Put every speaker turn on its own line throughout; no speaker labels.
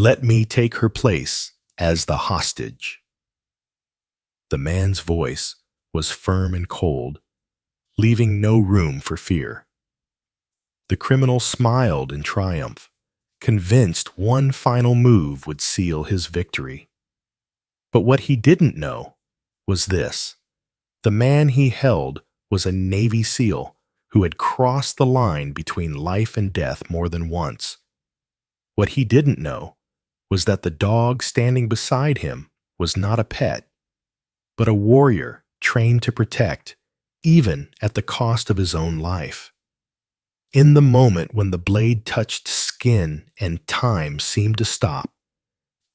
Let me take her place as the hostage. The man's voice was firm and cold, leaving no room for fear. The criminal smiled in triumph, convinced one final move would seal his victory. But what he didn't know was this: the man he held was a Navy SEAL who had crossed the line between life and death more than once. What he didn't know was that the dog standing beside him was not a pet, but a warrior trained to protect, even at the cost of his own life. In the moment when the blade touched skin and time seemed to stop,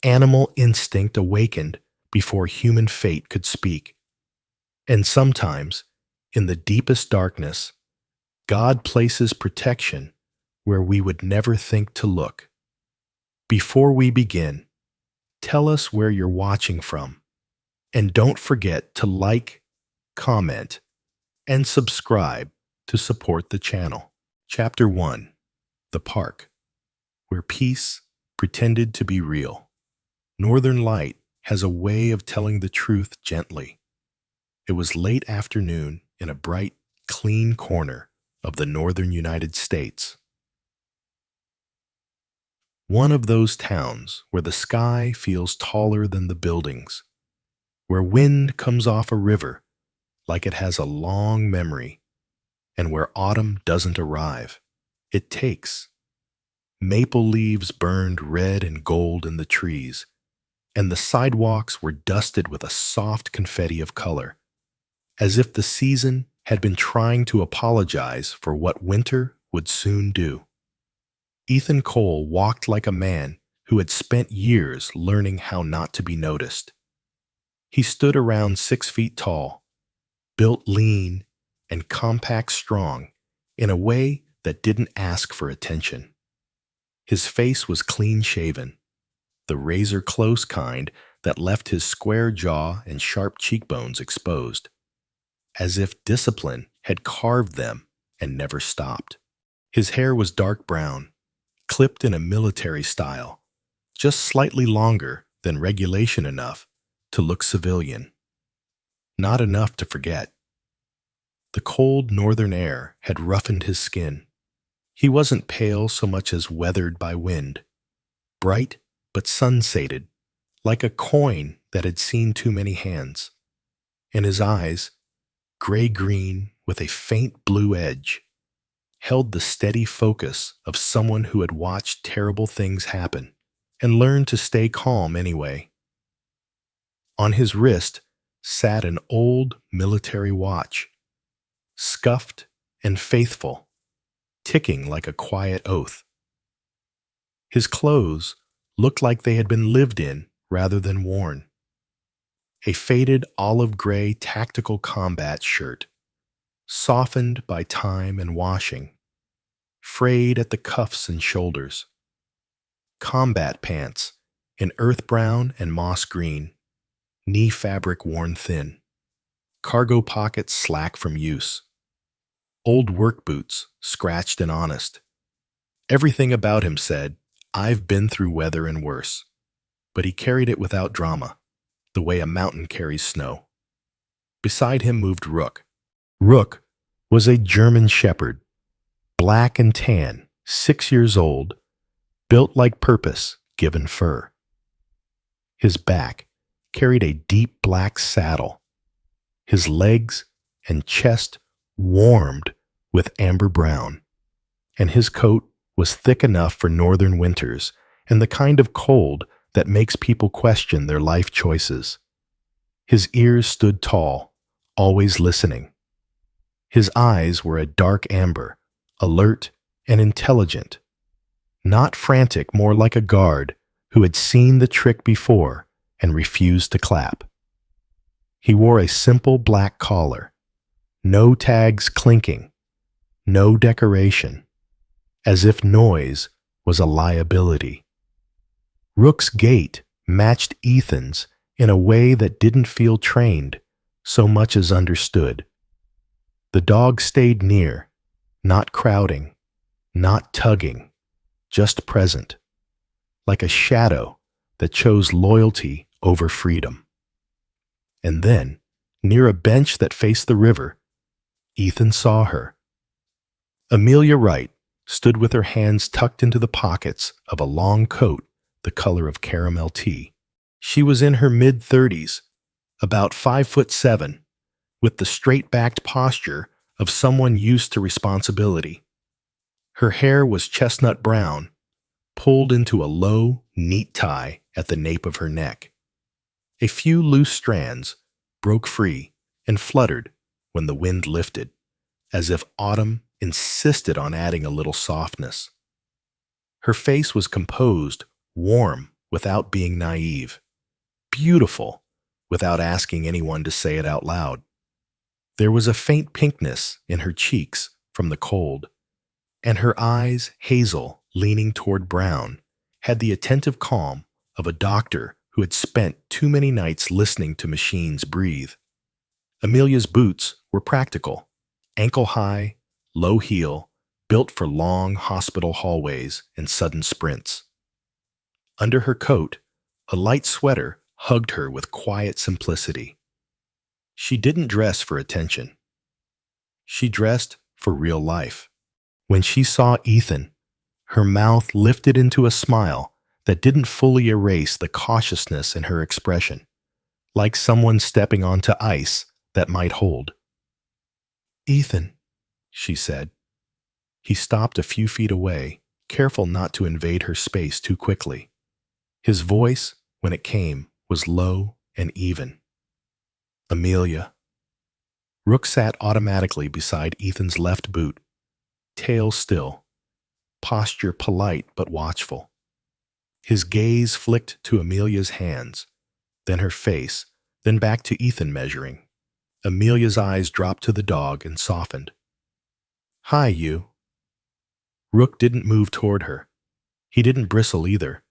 animal instinct awakened before human fate could speak. And sometimes, in the deepest darkness, God places protection where we would never think to look. Before we begin, tell us where you're watching from, and don't forget to like, comment, and subscribe to support the channel. Chapter 1: The Park, where peace pretended to be real. Northern Light has a way of telling the truth gently. It was late afternoon in a bright, clean corner of the northern United States. One of those towns where the sky feels taller than the buildings, where wind comes off a river like it has a long memory, and where autumn doesn't arrive. It takes. Maple leaves burned red and gold in the trees, and the sidewalks were dusted with a soft confetti of color, as if the season had been trying to apologize for what winter would soon do. Ethan Cole walked like a man who had spent years learning how not to be noticed. He stood around 6 feet tall, built lean and compact strong in a way that didn't ask for attention. His face was clean-shaven, the razor-close kind that left his square jaw and sharp cheekbones exposed, as if discipline had carved them and never stopped. His hair was dark brown, clipped in a military style, just slightly longer than regulation enough to look civilian. Not enough to forget. The cold northern air had roughened his skin. He wasn't pale so much as weathered by wind, bright but sun-sated, like a coin that had seen too many hands. And his eyes, gray-green with a faint blue edge, held the steady focus of someone who had watched terrible things happen and learned to stay calm anyway. On his wrist sat an old military watch, scuffed and faithful, ticking like a quiet oath. His clothes looked like they had been lived in rather than worn. A faded olive-gray tactical combat shirt, softened by time and washing, frayed at the cuffs and shoulders. Combat pants in earth brown and moss green, knee fabric worn thin, cargo pockets slack from use. Old work boots, scratched and honest. Everything about him said, "I've been through weather and worse." But he carried it without drama, the way a mountain carries snow. Beside him moved Rook. Rook was a German shepherd, black and tan, 6 years old, built like purpose, given fur. His back carried a deep black saddle. His legs and chest warmed with amber brown, and his coat was thick enough for northern winters and the kind of cold that makes people question their life choices. His ears stood tall, always listening. His eyes were a dark amber, alert and intelligent, not frantic, more like a guard who had seen the trick before and refused to clap. He wore a simple black collar, no tags clinking, no decoration, as if noise was a liability. Rook's gait matched Ethan's in a way that didn't feel trained so much as understood. The dog stayed near, not crowding, not tugging, just present, like a shadow that chose loyalty over freedom. And then, near a bench that faced the river, Ethan saw her. Amelia Wright stood with her hands tucked into the pockets of a long coat the color of caramel tea. She was in her mid-30s, about 5'7", with the straight-backed posture of someone used to responsibility. Her hair was chestnut brown, pulled into a low, neat tie at the nape of her neck. A few loose strands broke free and fluttered when the wind lifted, as if autumn insisted on adding a little softness. Her face was composed, warm without being naive, beautiful without asking anyone to say it out loud. There was a faint pinkness in her cheeks from the cold, and her eyes, hazel, leaning toward brown, had the attentive calm of a doctor who had spent too many nights listening to machines breathe. Amelia's boots were practical, ankle-high, low heel, built for long hospital hallways and sudden sprints. Under her coat, a light sweater hugged her with quiet simplicity. She didn't dress for attention. She dressed for real life. When she saw Ethan, her mouth lifted into a smile that didn't fully erase the cautiousness in her expression, like someone stepping onto ice that might hold. "Ethan," she said. He stopped a few feet away, careful not to invade her space too quickly. His voice, when it came, was low and even. "Amelia." Rook sat automatically beside Ethan's left boot, tail still, posture polite but watchful. His gaze flicked to Amelia's hands, then her face, then back to Ethan measuring. Amelia's eyes dropped to the dog and softened. "Hi, you." Rook didn't move toward her. He didn't bristle either.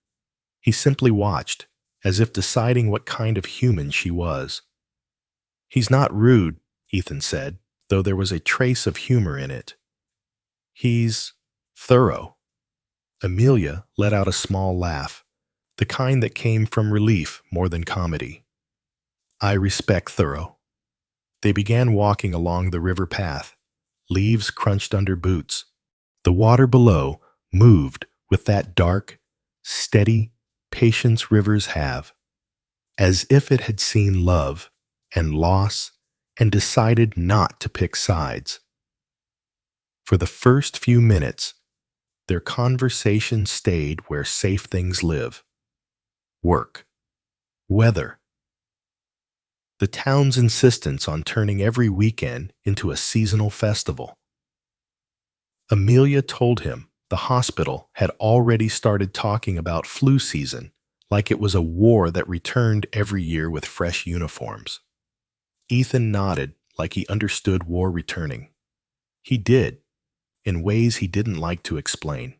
He simply watched, as if deciding what kind of human she was. "He's not rude," Ethan said, though there was a trace of humor in it. "He's thorough." Amelia let out a small laugh, the kind that came from relief more than comedy. "I respect thorough." They began walking along the river path. Leaves crunched under boots. The water below moved with that dark, steady patience rivers have, as if it had seen love and loss and decided not to pick sides. For the first few minutes, their conversation stayed where safe things live: work, weather, the town's insistence on turning every weekend into a seasonal festival. Amelia told him the hospital had already started talking about flu season like it was a war that returned every year with fresh uniforms. Ethan nodded like he understood war returning. He did, in ways he didn't like to explain.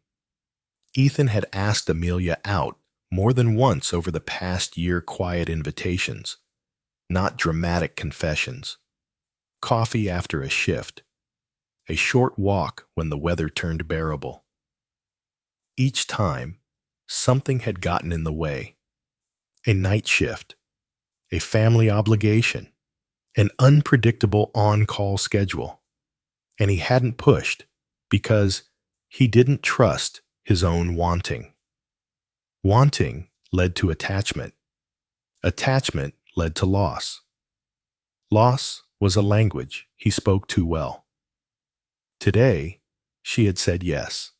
Ethan had asked Amelia out more than once over the past year, quiet invitations, not dramatic confessions. Coffee after a shift, a short walk when the weather turned bearable. Each time, something had gotten in the way. A night shift, a family obligation, an unpredictable on-call schedule. And he hadn't pushed because he didn't trust his own wanting. Wanting led to attachment. Attachment led to loss. Loss was a language he spoke too well. Today, she had said yes.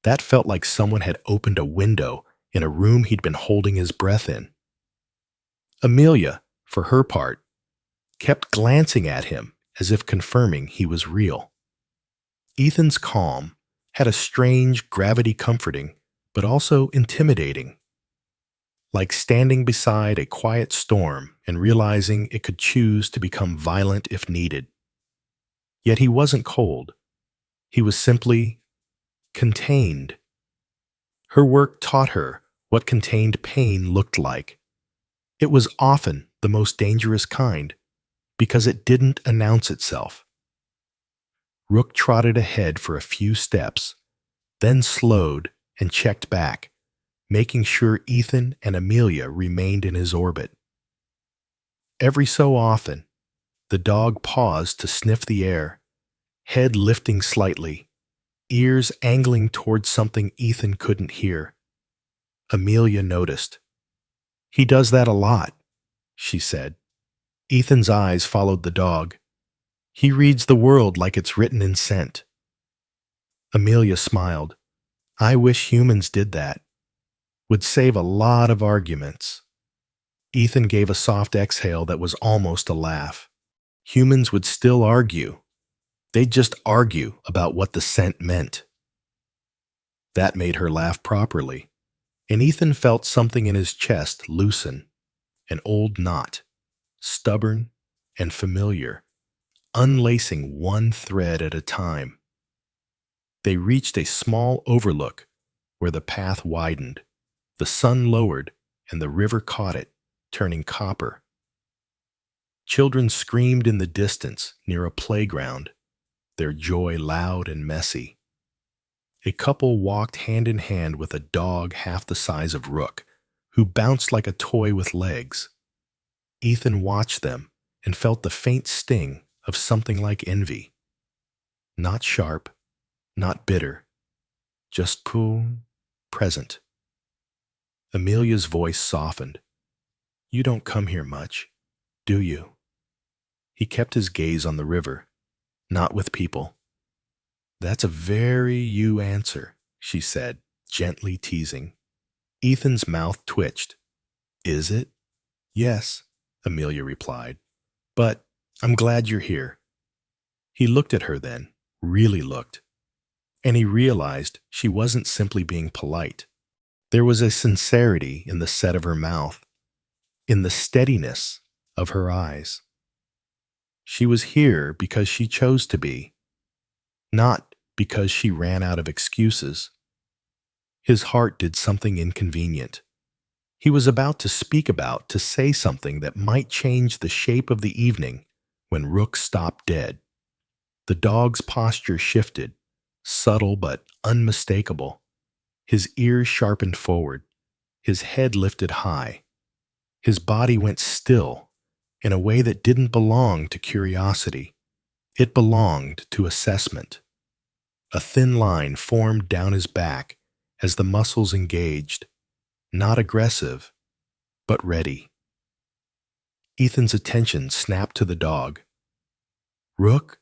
That felt like someone had opened a window in a room he'd been holding his breath in. Amelia, for her part, kept glancing at him as if confirming he was real. Ethan's calm had a strange gravity, comforting, but also intimidating. Like standing beside a quiet storm and realizing it could choose to become violent if needed. Yet he wasn't cold. He was simply contained. Her work taught her what contained pain looked like. It was often the most dangerous kind because it didn't announce itself. Rook trotted ahead for a few steps, then slowed and checked back, making sure Ethan and Amelia remained in his orbit. Every so often, the dog paused to sniff the air, head lifting slightly, ears angling towards something Ethan couldn't hear. Amelia noticed. "He does that a lot," she said. Ethan's eyes followed the dog. "He reads the world like it's written in scent." Amelia smiled. "I wish humans did that. Would save a lot of arguments." Ethan gave a soft exhale that was almost a laugh. Humans would still argue. They'd just argue about what the scent meant. That made her laugh properly, and Ethan felt something in his chest loosen, an old knot, stubborn and familiar, unlacing one thread at a time. They reached a small overlook where the path widened, the sun lowered, and the river caught it, turning copper. Children screamed in the distance near a playground, their joy loud and messy. A couple walked hand in hand with a dog half the size of Rook, who bounced like a toy with legs. Ethan watched them and felt the faint sting of something like envy. Not sharp, not bitter, just cool, present. Amelia's voice softened. "You don't come here much, do you?" He kept his gaze on the river, not with people. "That's a very you answer," she said, gently teasing. Ethan's mouth twitched. "Is it?" "Yes," Amelia replied. "But I'm glad you're here." He looked at her then, really looked, and he realized she wasn't simply being polite. There was a sincerity in the set of her mouth, in the steadiness of her eyes. She was here because she chose to be, not because she ran out of excuses. His heart did something inconvenient. He was about to speak about, to say something that might change the shape of the evening when Rook stopped dead. The dog's posture shifted, subtle but unmistakable. His ears sharpened forward, his head lifted high. His body went still in a way that didn't belong to curiosity. It belonged to assessment. A thin line formed down his back as the muscles engaged, not aggressive, but ready. Ethan's attention snapped to the dog. "Rook?"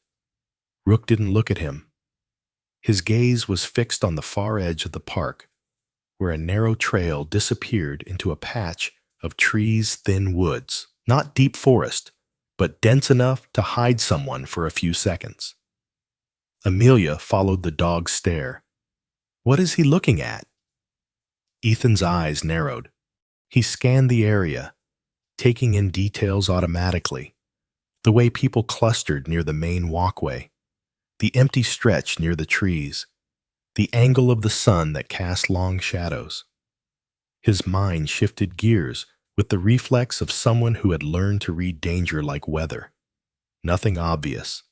Rook didn't look at him. His gaze was fixed on the far edge of the park, where a narrow trail disappeared into a patch of trees-thin woods, not deep forest, but dense enough to hide someone for a few seconds. Amelia followed the dog's stare. "What is he looking at?" Ethan's eyes narrowed. He scanned the area, taking in details automatically. The way people clustered near the main walkway, the empty stretch near the trees, the angle of the sun that cast long shadows. His mind shifted gears with the reflex of someone who had learned to read danger like weather. Nothing obvious.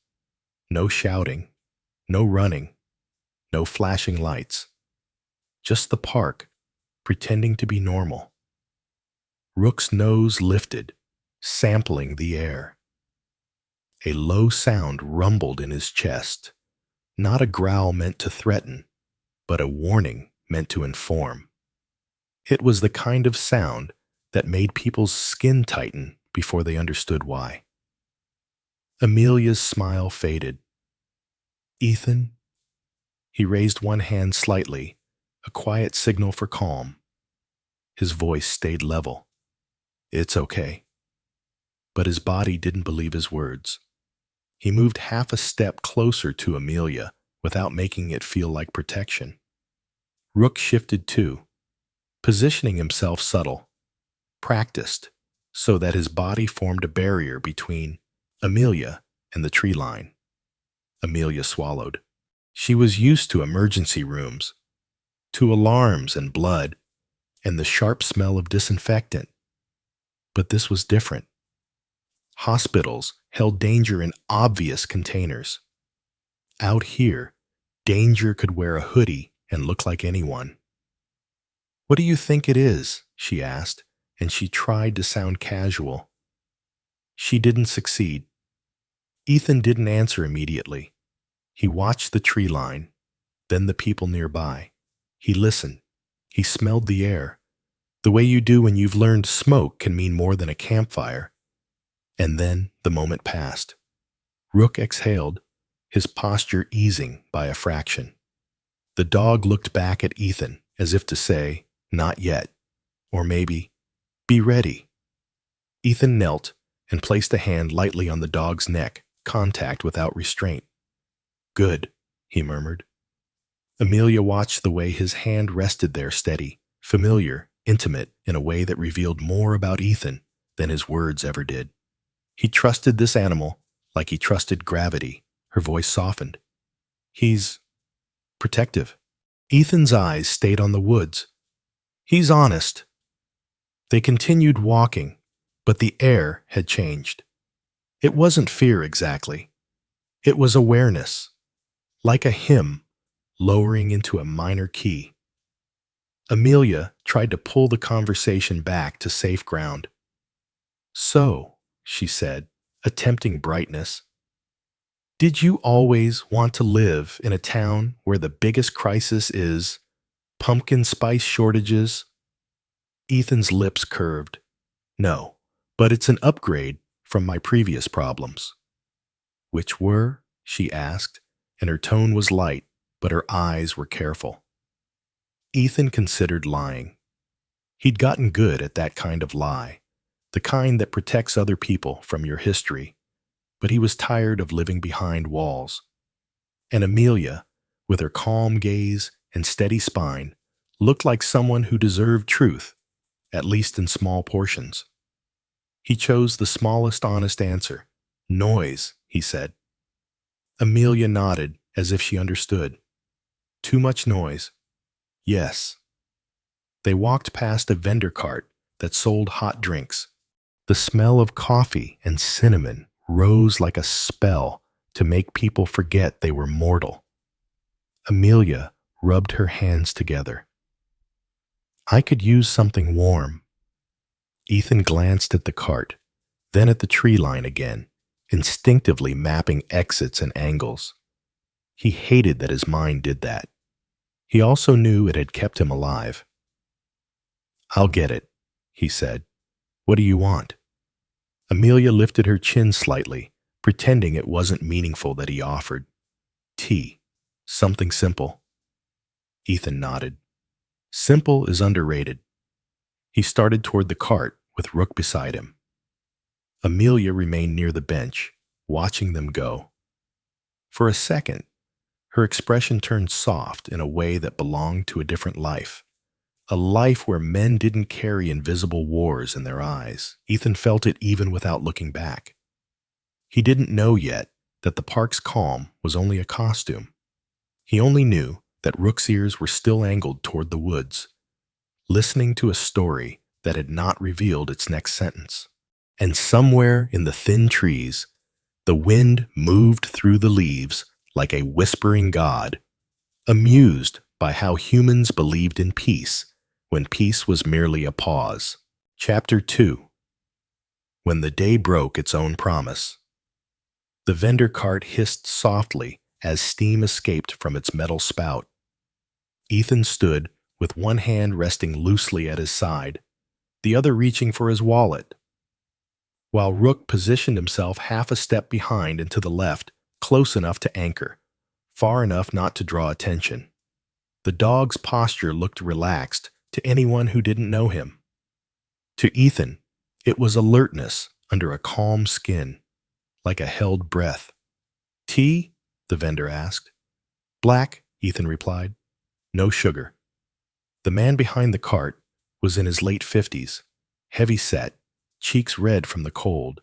No shouting. No running. No flashing lights. Just the park, pretending to be normal. Rook's nose lifted, sampling the air. A low sound rumbled in his chest, not a growl meant to threaten, but a warning meant to inform. It was the kind of sound that made people's skin tighten before they understood why. Amelia's smile faded. "Ethan?" He raised one hand slightly, a quiet signal for calm. His voice stayed level. "It's okay." But his body didn't believe his words. He moved half a step closer to Amelia without making it feel like protection. Rook shifted too, positioning himself subtle, practiced, so that his body formed a barrier between Amelia and the tree line. Amelia swallowed. She was used to emergency rooms, to alarms and blood, and the sharp smell of disinfectant. But this was different. Hospitals held danger in obvious containers. Out here, danger could wear a hoodie and look like anyone. "What do you think it is?" she asked, and she tried to sound casual. She didn't succeed. Ethan didn't answer immediately. He watched the tree line, then the people nearby. He listened. He smelled the air, the way you do when you've learned smoke can mean more than a campfire. And then the moment passed. Rook exhaled, his posture easing by a fraction. The dog looked back at Ethan as if to say, "Not yet," or maybe, "Be ready." Ethan knelt and placed a hand lightly on the dog's neck, contact without restraint. "Good," he murmured. Amelia watched the way his hand rested there steady, familiar, intimate in a way that revealed more about Ethan than his words ever did. He trusted this animal like he trusted gravity. Her voice softened. "He's protective." Ethan's eyes stayed on the woods. "He's honest." They continued walking, but the air had changed. It wasn't fear exactly. It was awareness, like a hymn lowering into a minor key. Amelia tried to pull the conversation back to safe ground. "So," she said, attempting brightness, "did you always want to live in a town where the biggest crisis is pumpkin spice shortages?" Ethan's lips curved. "No, but it's an upgrade from my previous problems." "Which were?" she asked, and her tone was light, but her eyes were careful. Ethan considered lying. He'd gotten good at that kind of lie, the kind that protects other people from your history, but he was tired of living behind walls. And Amelia, with her calm gaze and steady spine, looked like someone who deserved truth, at least in small portions. He chose the smallest honest answer. "Noise," he said. Amelia nodded as if she understood. "Too much noise." "Yes." They walked past a vendor cart that sold hot drinks. The smell of coffee and cinnamon rose like a spell to make people forget they were mortal. Amelia rubbed her hands together. "I could use something warm." Ethan glanced at the cart, then at the tree line again, instinctively mapping exits and angles. He hated that his mind did that. He also knew it had kept him alive. "I'll get it," he said. "What do you want?" Amelia lifted her chin slightly, pretending it wasn't meaningful that he offered. "Tea. Something simple." Ethan nodded. "Simple is underrated." He started toward the cart, with Rook beside him. Amelia remained near the bench, watching them go. For a second, her expression turned soft in a way that belonged to a different life. A life where men didn't carry invisible wars in their eyes. Ethan felt it even without looking back. He didn't know yet that the park's calm was only a costume. He only knew that Rook's ears were still angled toward the woods, listening to a story that had not revealed its next sentence. And somewhere in the thin trees, the wind moved through the leaves like a whispering god, amused by how humans believed in peace when peace was merely a pause. Chapter 2. When the day broke its own promise. The vendor cart hissed softly as steam escaped from its metal spout. Ethan stood with one hand resting loosely at his side, the other reaching for his wallet, while Rook positioned himself half a step behind and to the left, close enough to anchor, far enough not to draw attention. The dog's posture looked relaxed to anyone who didn't know him. To Ethan, it was alertness under a calm skin, like a held breath. "Tea?" the vendor asked. "Black," Ethan replied. "No sugar." The man behind the cart was in his late 50s, heavy-set, cheeks red from the cold.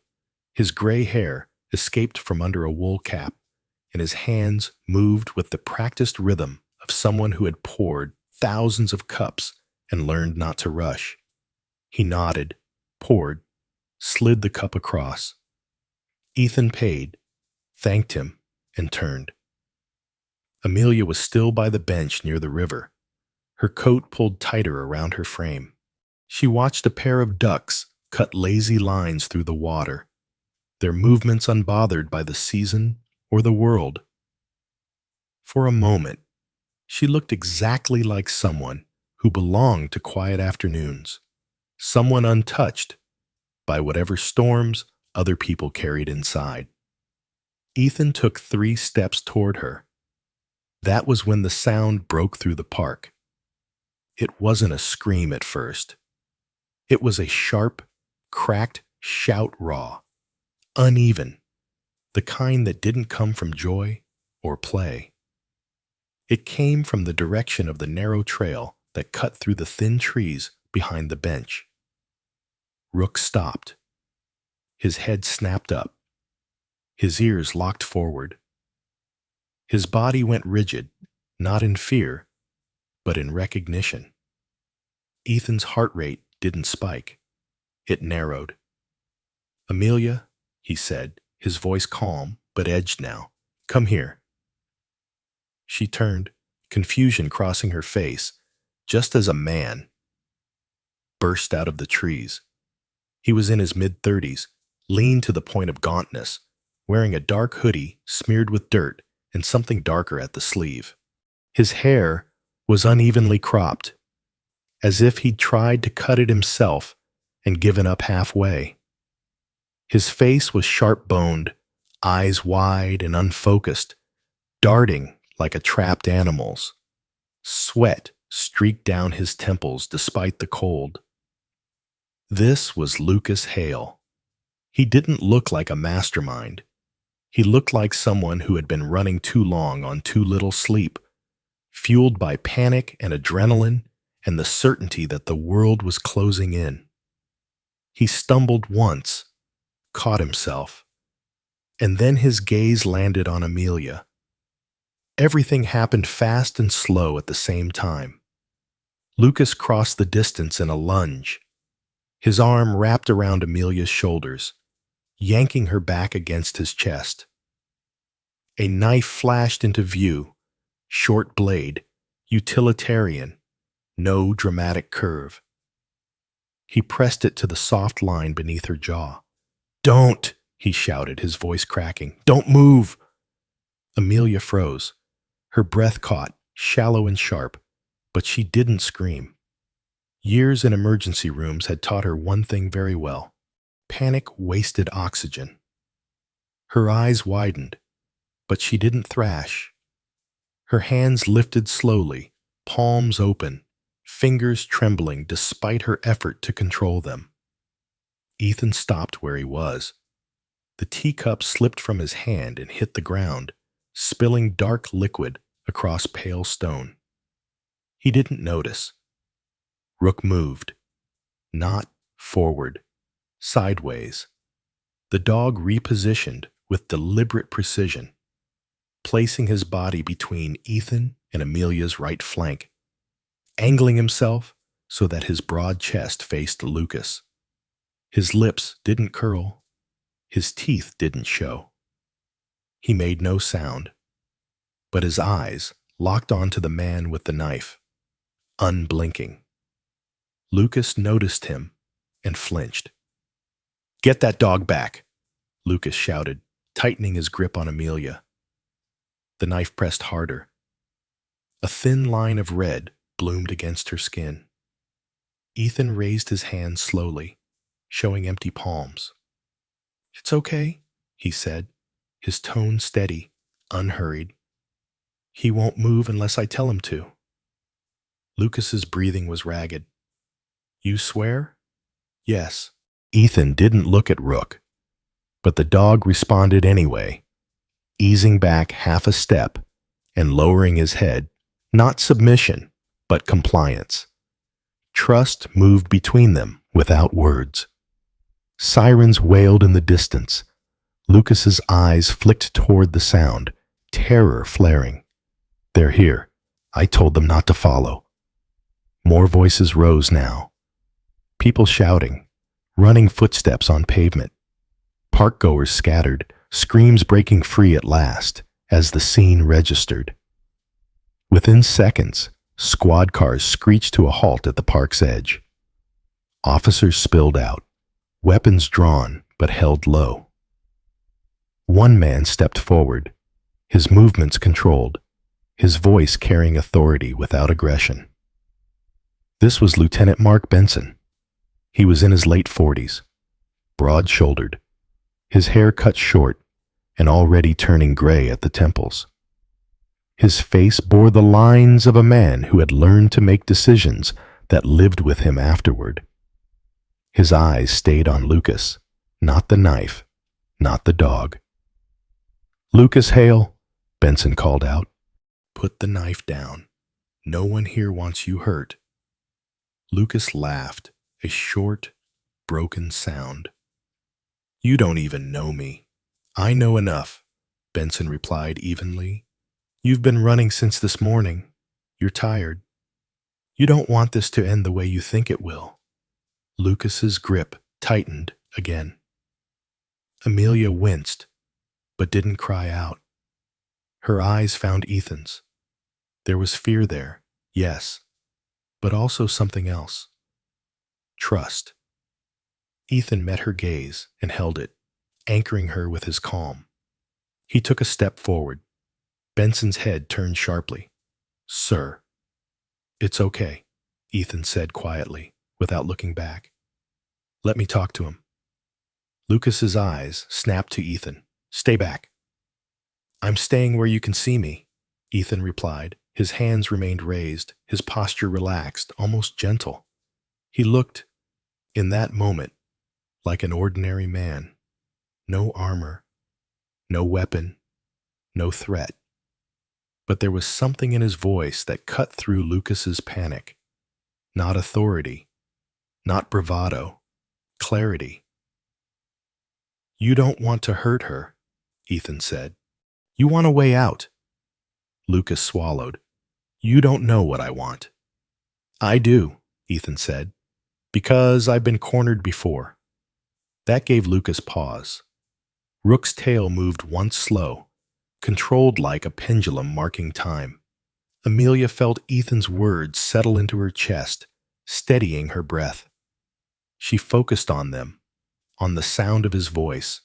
His gray hair escaped from under a wool cap, and his hands moved with the practiced rhythm of someone who had poured thousands of cups and learned not to rush. He nodded, poured, slid the cup across. Ethan paid, thanked him, and turned. Amelia was still by the bench near the river. her coat pulled tighter around her frame. She watched a pair of ducks cut lazy lines through the water, their movements unbothered by the season or the world. For a moment, she looked exactly like someone who belonged to quiet afternoons, someone untouched by whatever storms other people carried inside. Ethan took 3 steps toward her. That was when the sound broke through the park. It wasn't a scream at first. It was a sharp, cracked shout raw, uneven, the kind that didn't come from joy or play. It came from the direction of the narrow trail that cut through the thin trees behind the bench. Rook stopped. His head snapped up. His ears locked forward. His body went rigid, not in fear, but in recognition. Ethan's heart rate didn't spike. It narrowed. "Amelia," he said, his voice calm but edged now. "Come here." She turned, confusion crossing her face, just as a man burst out of the trees. He was in his mid-30s, lean to the point of gauntness, wearing a dark hoodie smeared with dirt and something darker at the sleeve. His hair was unevenly cropped, as if he'd tried to cut it himself and given up halfway. His face was sharp-boned, eyes wide and unfocused, darting like a trapped animal's. Sweat streaked down his temples despite the cold. This was Lucas Hale. He didn't look like a mastermind. He looked like someone who had been running too long on too little sleep, fueled by panic and adrenaline and the certainty that the world was closing in. He stumbled once, caught himself, and then his gaze landed on Amelia. Everything happened fast and slow at the same time. Lucas crossed the distance in a lunge. His arm wrapped around Amelia's shoulders, yanking her back against his chest. A knife flashed into view, short blade, utilitarian, no dramatic curve. He pressed it to the soft line beneath her jaw. "Don't!" he shouted, his voice cracking. "Don't move!" Amelia froze. Her breath caught, shallow and sharp, but she didn't scream. Years in emergency rooms had taught her one thing very well. Panic wasted oxygen. Her eyes widened, but she didn't thrash. Her hands lifted slowly, palms open, fingers trembling despite her effort to control them. Ethan stopped where he was. The teacup slipped from his hand and hit the ground, spilling dark liquid across pale stone. He didn't notice. Rook moved. Not forward. Sideways. The dog repositioned with deliberate precision, placing his body between Ethan and Amelia's right flank, angling himself so that his broad chest faced Lucas. His lips didn't curl. His teeth didn't show. He made no sound, but his eyes locked onto the man with the knife, unblinking. Lucas noticed him and flinched. "Get that dog back," Lucas shouted, tightening his grip on Amelia. The knife pressed harder. A thin line of red bloomed against her skin. Ethan raised his hand slowly, showing empty palms. "It's okay," he said, his tone steady, unhurried. "He won't move unless I tell him to." Lucas's breathing was ragged. "You swear?" "Yes." Ethan didn't look at Rook, but the dog responded anyway, easing back half a step and lowering his head, not submission, but compliance. Trust moved between them without words. Sirens wailed in the distance. Lucas's eyes flicked toward the sound, terror flaring. "They're here. I told them not to follow." More voices rose now. People shouting, running footsteps on pavement. Parkgoers scattered, screams breaking free at last as the scene registered. Within seconds, Squad cars screeched to a halt at the park's edge. Officers spilled out, weapons drawn but held low. One man stepped forward, his movements controlled, his voice carrying authority without aggression. This was Lieutenant Mark Benson. He was in his late 40s, broad-shouldered, his hair cut short and already turning gray at the temples. His face bore the lines of a man who had learned to make decisions that lived with him afterward. His eyes stayed on Lucas, not the knife, not the dog. "Lucas Hale," Benson called out. "Put the knife down. No one here wants you hurt." Lucas laughed, a short, broken sound. "You don't even know me." "I know enough," Benson replied evenly. "You've been running since this morning. You're tired. You don't want this to end the way you think it will." Lucas's grip tightened again. Amelia winced, but didn't cry out. Her eyes found Ethan's. There was fear there, yes, but also something else. Trust. Ethan met her gaze and held it, anchoring her with his calm. He took a step forward. Benson's head turned sharply. "Sir." "It's okay," Ethan said quietly, without looking back. "Let me talk to him." Lucas's eyes snapped to Ethan. "Stay back." "I'm staying where you can see me," Ethan replied. His hands remained raised, his posture relaxed, almost gentle. He looked, in that moment, like an ordinary man. No armor, no weapon, no threat. But there was something in his voice that cut through Lucas's panic. Not authority, not bravado, clarity. "You don't want to hurt her," Ethan said. "You want a way out." Lucas swallowed. "You don't know what I want." "I do," Ethan said, "because I've been cornered before." That gave Lucas pause. Rook's tail moved once slow, controlled like a pendulum marking time. Amelia felt Ethan's words settle into her chest, steadying her breath. She focused on them, on the sound of his voice,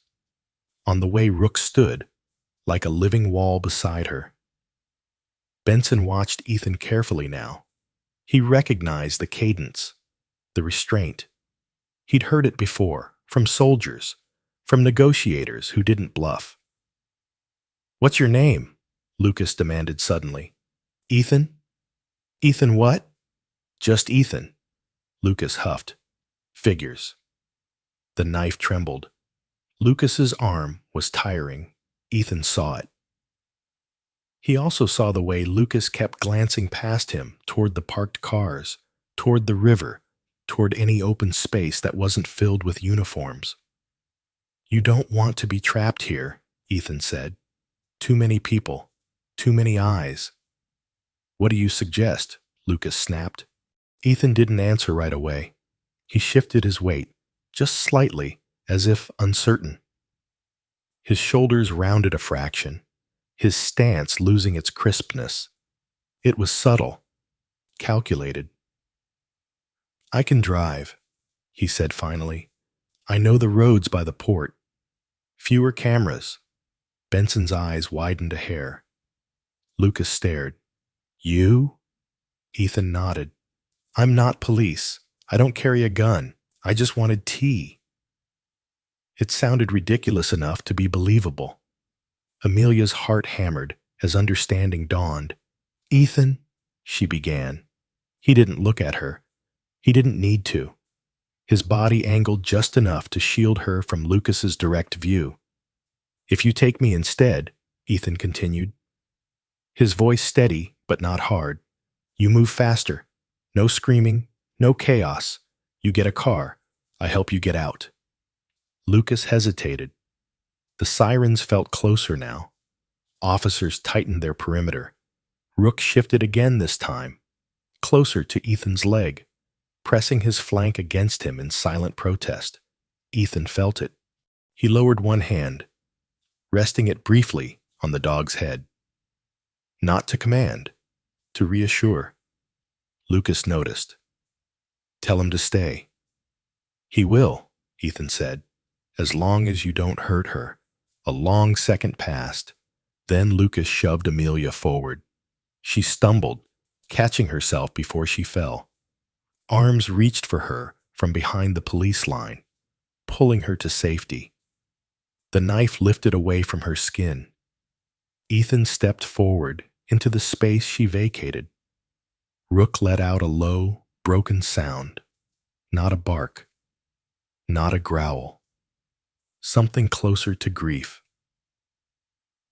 on the way Rook stood, like a living wall beside her. Benson watched Ethan carefully now. He recognized the cadence, the restraint. He'd heard it before, from soldiers, from negotiators who didn't bluff. "What's your name?" Lucas demanded suddenly. "Ethan?" "Ethan what?" "Just Ethan." Lucas huffed. "Figures." The knife trembled. Lucas's arm was tiring. Ethan saw it. He also saw the way Lucas kept glancing past him toward the parked cars, toward the river, toward any open space that wasn't filled with uniforms. "You don't want to be trapped here," Ethan said. "Too many people, too many eyes." "What do you suggest?" Lucas snapped. Ethan didn't answer right away. He shifted his weight, just slightly, as if uncertain. His shoulders rounded a fraction, his stance losing its crispness. It was subtle, calculated. "I can drive," he said finally. "I know the roads by the port. Fewer cameras." Benson's eyes widened a hair. Lucas stared. "You?" Ethan nodded. "I'm not police. I don't carry a gun. I just wanted tea." It sounded ridiculous enough to be believable. Amelia's heart hammered as understanding dawned. "Ethan," she began. He didn't look at her. He didn't need to. His body angled just enough to shield her from Lucas's direct view. "If you take me instead," Ethan continued. His voice steady, but not hard. "You move faster. No screaming, no chaos. You get a car. I help you get out." Lucas hesitated. The sirens felt closer now. Officers tightened their perimeter. Rook shifted again this time, closer to Ethan's leg, pressing his flank against him in silent protest. Ethan felt it. He lowered one hand, resting it briefly on the dog's head. Not to command, to reassure. Lucas noticed. Tell him to stay. He will, Ethan said, as long as you don't hurt her. A long second passed. Then Lucas shoved Amelia forward. She stumbled, catching herself before she fell. Arms reached for her from behind the police line, pulling her to safety. The knife lifted away from her skin. Ethan stepped forward into the space she vacated. Rook let out a low, broken sound. Not a bark. Not a growl. Something closer to grief.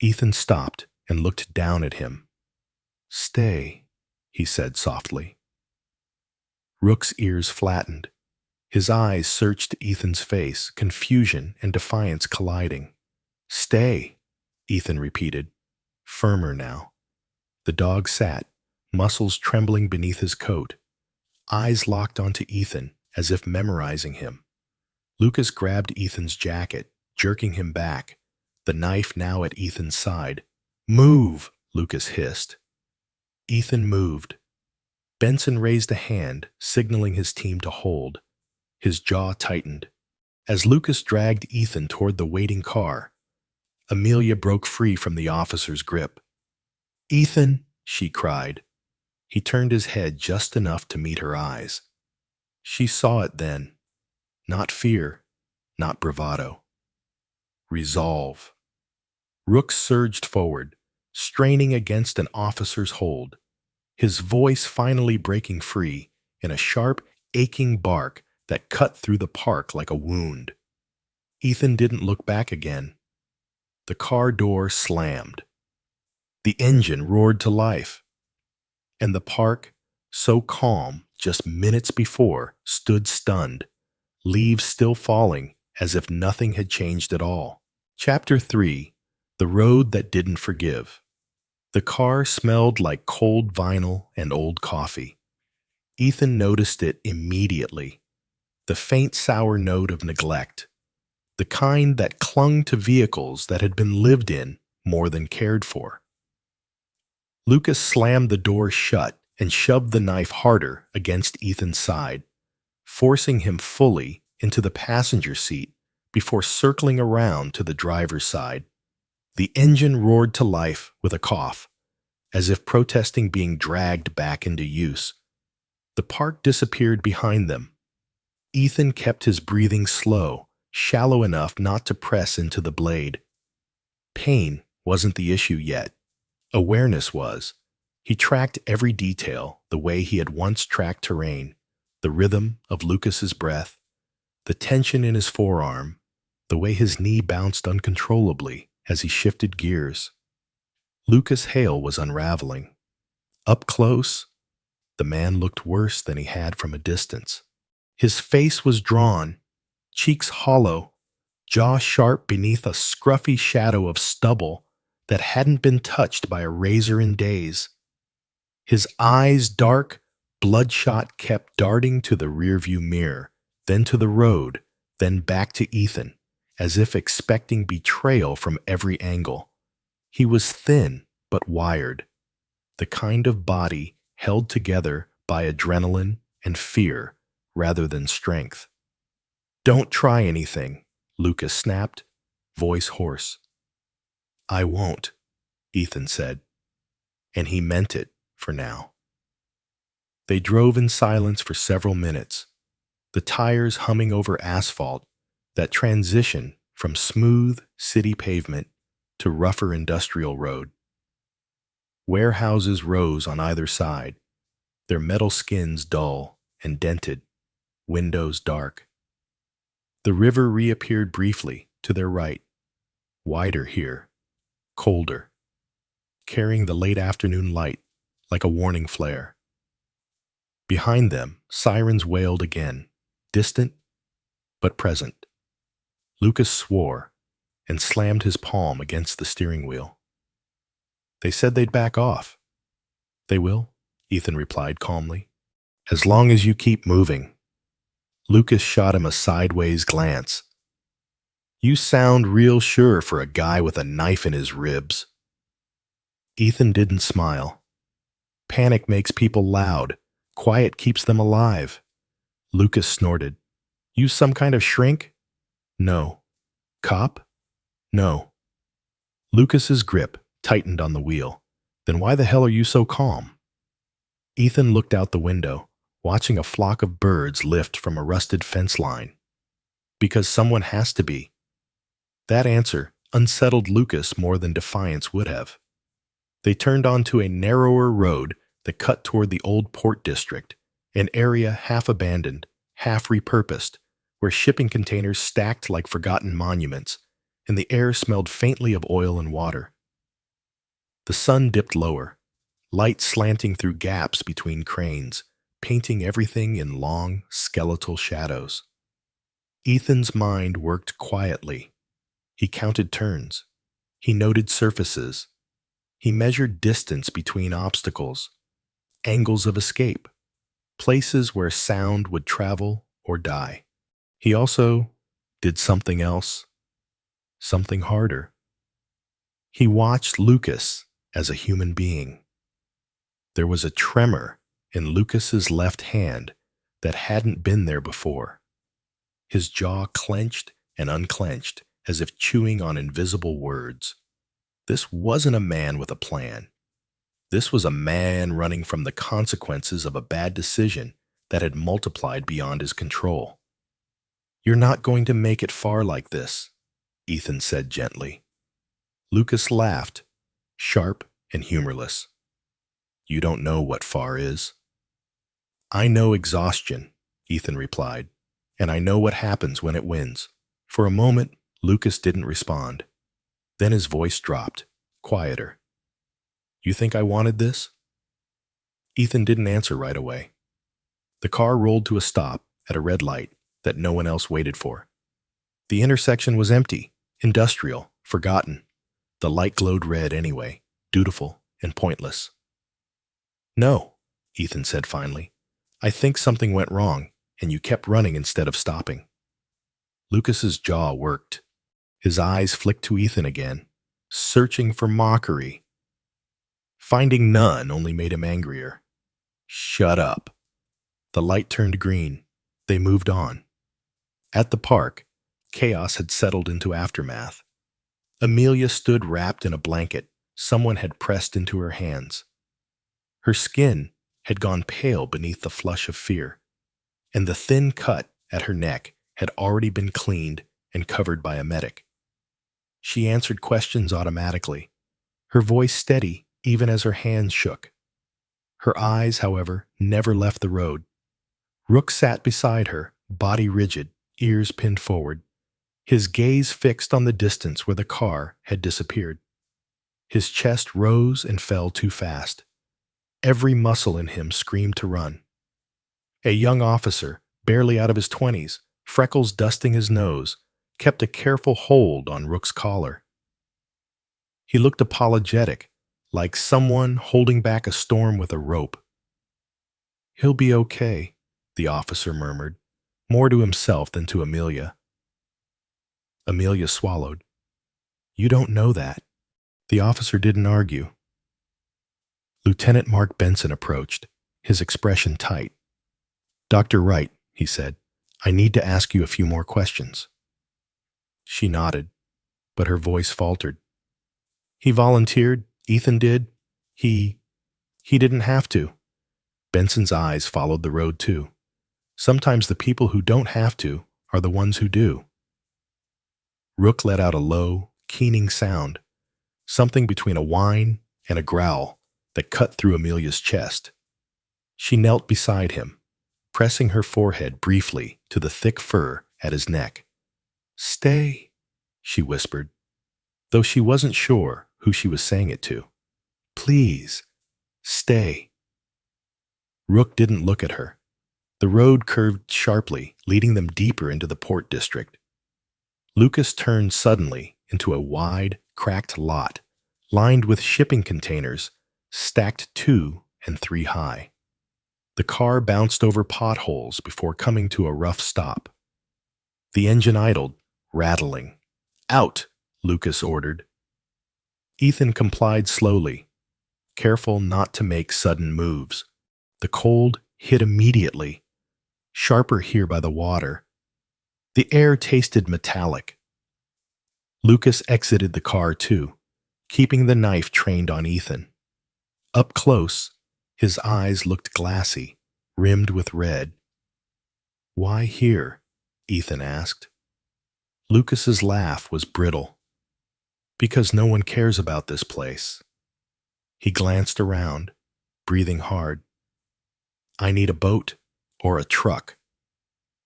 Ethan stopped and looked down at him. Stay, he said softly. Rook's ears flattened. His eyes searched Ethan's face, confusion and defiance colliding. Stay, Ethan repeated, firmer now. The dog sat, muscles trembling beneath his coat, eyes locked onto Ethan as if memorizing him. Lucas grabbed Ethan's jacket, jerking him back, the knife now at Ethan's side. Move, Lucas hissed. Ethan moved. Benson raised a hand, signaling his team to hold. His jaw tightened. As Lucas dragged Ethan toward the waiting car, Amelia broke free from the officer's grip. Ethan, she cried. He turned his head just enough to meet her eyes. She saw it then. Not fear, not bravado. Resolve. Rook surged forward, straining against an officer's hold, his voice finally breaking free in a sharp, aching bark that cut through the park like a wound. Ethan didn't look back again. The car door slammed. The engine roared to life. And the park, so calm just minutes before, stood stunned, leaves still falling as if nothing had changed at all. Chapter 3: The Road That Didn't Forgive. The car smelled like cold vinyl and old coffee. Ethan noticed it immediately. The faint sour note of neglect. The kind that clung to vehicles that had been lived in more than cared for. Lucas slammed the door shut and shoved the knife harder against Ethan's side, forcing him fully into the passenger seat before circling around to the driver's side. The engine roared to life with a cough, as if protesting being dragged back into use. The park disappeared behind them. Ethan kept his breathing slow, shallow enough not to press into the blade. Pain wasn't the issue yet. Awareness was. He tracked every detail the way he had once tracked terrain, the rhythm of Lucas's breath, the tension in his forearm, the way his knee bounced uncontrollably as he shifted gears. Lucas Hale was unraveling. Up close, the man looked worse than he had from a distance. His face was drawn, cheeks hollow, jaw sharp beneath a scruffy shadow of stubble that hadn't been touched by a razor in days. His eyes, dark, bloodshot, kept darting to the rearview mirror, then to the road, then back to Ethan, as if expecting betrayal from every angle. He was thin but wired, the kind of body held together by adrenaline and fear rather than strength. Don't try anything, Lucas snapped, voice hoarse. I won't, Ethan said, and he meant it for now. They drove in silence for several minutes, the tires humming over asphalt that transition from smooth city pavement to rougher industrial road. Warehouses rose on either side, their metal skins dull and dented, windows dark. The river reappeared briefly to their right, wider here, colder, carrying the late afternoon light like a warning flare. Behind them, sirens wailed again, distant but present. Lucas swore and slammed his palm against the steering wheel. They said they'd back off. They will, Ethan replied calmly. As long as you keep moving. Lucas shot him a sideways glance. You sound real sure for a guy with a knife in his ribs. Ethan didn't smile. Panic makes people loud, Quiet keeps them alive. Lucas snorted. Use some kind of shrink? No. Cop? No. Lucas's grip tightened on the wheel. Then why the hell are you so calm? Ethan looked out the window, watching a flock of birds lift from a rusted fence line. Because someone has to be. That answer unsettled Lucas more than defiance would have. They turned onto a narrower road that cut toward the old port district, an area half abandoned, half repurposed, where shipping containers stacked like forgotten monuments, and the air smelled faintly of oil and water. The sun dipped lower, light slanting through gaps between cranes, painting everything in long, skeletal shadows. Ethan's mind worked quietly. He counted turns. He noted surfaces. He measured distance between obstacles, angles of escape, places where sound would travel or die. He also did something else, something harder. He watched Lucas as a human being. There was a tremor in Lucas's left hand that hadn't been there before. His jaw clenched and unclenched as if chewing on invisible words. This wasn't a man with a plan. This was a man running from the consequences of a bad decision that had multiplied beyond his control. You're not going to make it far like this, Ethan said gently. Lucas laughed, sharp and humorless. You don't know what far is. I know exhaustion, Ethan replied, and I know what happens when it wins. For a moment, Lucas didn't respond. Then his voice dropped, quieter. You think I wanted this? Ethan didn't answer right away. The car rolled to a stop at a red light that no one else waited for. The intersection was empty, industrial, forgotten. The light glowed red anyway, dutiful and pointless. No, Ethan said finally. I think something went wrong, and you kept running instead of stopping. Lucas's jaw worked. His eyes flicked to Ethan again, searching for mockery. Finding none only made him angrier. Shut up. The light turned green. They moved on. At the park, chaos had settled into aftermath. Amelia stood wrapped in a blanket someone had pressed into her hands. Her skin had gone pale beneath the flush of fear, and the thin cut at her neck had already been cleaned and covered by a medic. She answered questions automatically, her voice steady even as her hands shook. Her eyes, however, never left the road. Rook sat beside her, body rigid, ears pinned forward, his gaze fixed on the distance where the car had disappeared. His chest rose and fell too fast. Every muscle in him screamed to run. A young officer, barely out of his 20s, freckles dusting his nose, kept a careful hold on Rook's collar. He looked apologetic, like someone holding back a storm with a rope. He'll be okay, the officer murmured, more to himself than to Amelia. Amelia swallowed. You don't know that. The officer didn't argue. Lieutenant Mark Benson approached, his expression tight. Dr. Wright, he said, I need to ask you a few more questions. She nodded, but her voice faltered. He volunteered, Ethan did. He didn't have to. Benson's eyes followed the road too. Sometimes the people who don't have to are the ones who do. Rook let out a low, keening sound, something between a whine and a growl that cut through Amelia's chest. She knelt beside him, pressing her forehead briefly to the thick fur at his neck. Stay, she whispered, though she wasn't sure who she was saying it to. Please, stay. Rook didn't look at her. The road curved sharply, leading them deeper into the port district. Lucas turned suddenly into a wide, cracked lot, lined with shipping containers, stacked 2 and 3 high. The car bounced over potholes before coming to a rough stop. The engine idled, rattling. Out, Lucas ordered. Ethan complied slowly, careful not to make sudden moves. The cold, hit immediately, sharper here by the water. The air tasted metallic. Lucas exited the car too, keeping the knife trained on Ethan. Up close, his eyes looked glassy, rimmed with red. "Why here?" Ethan asked. Lucas's laugh was brittle. "Because no one cares about this place." He glanced around, breathing hard. "I need a boat or a truck,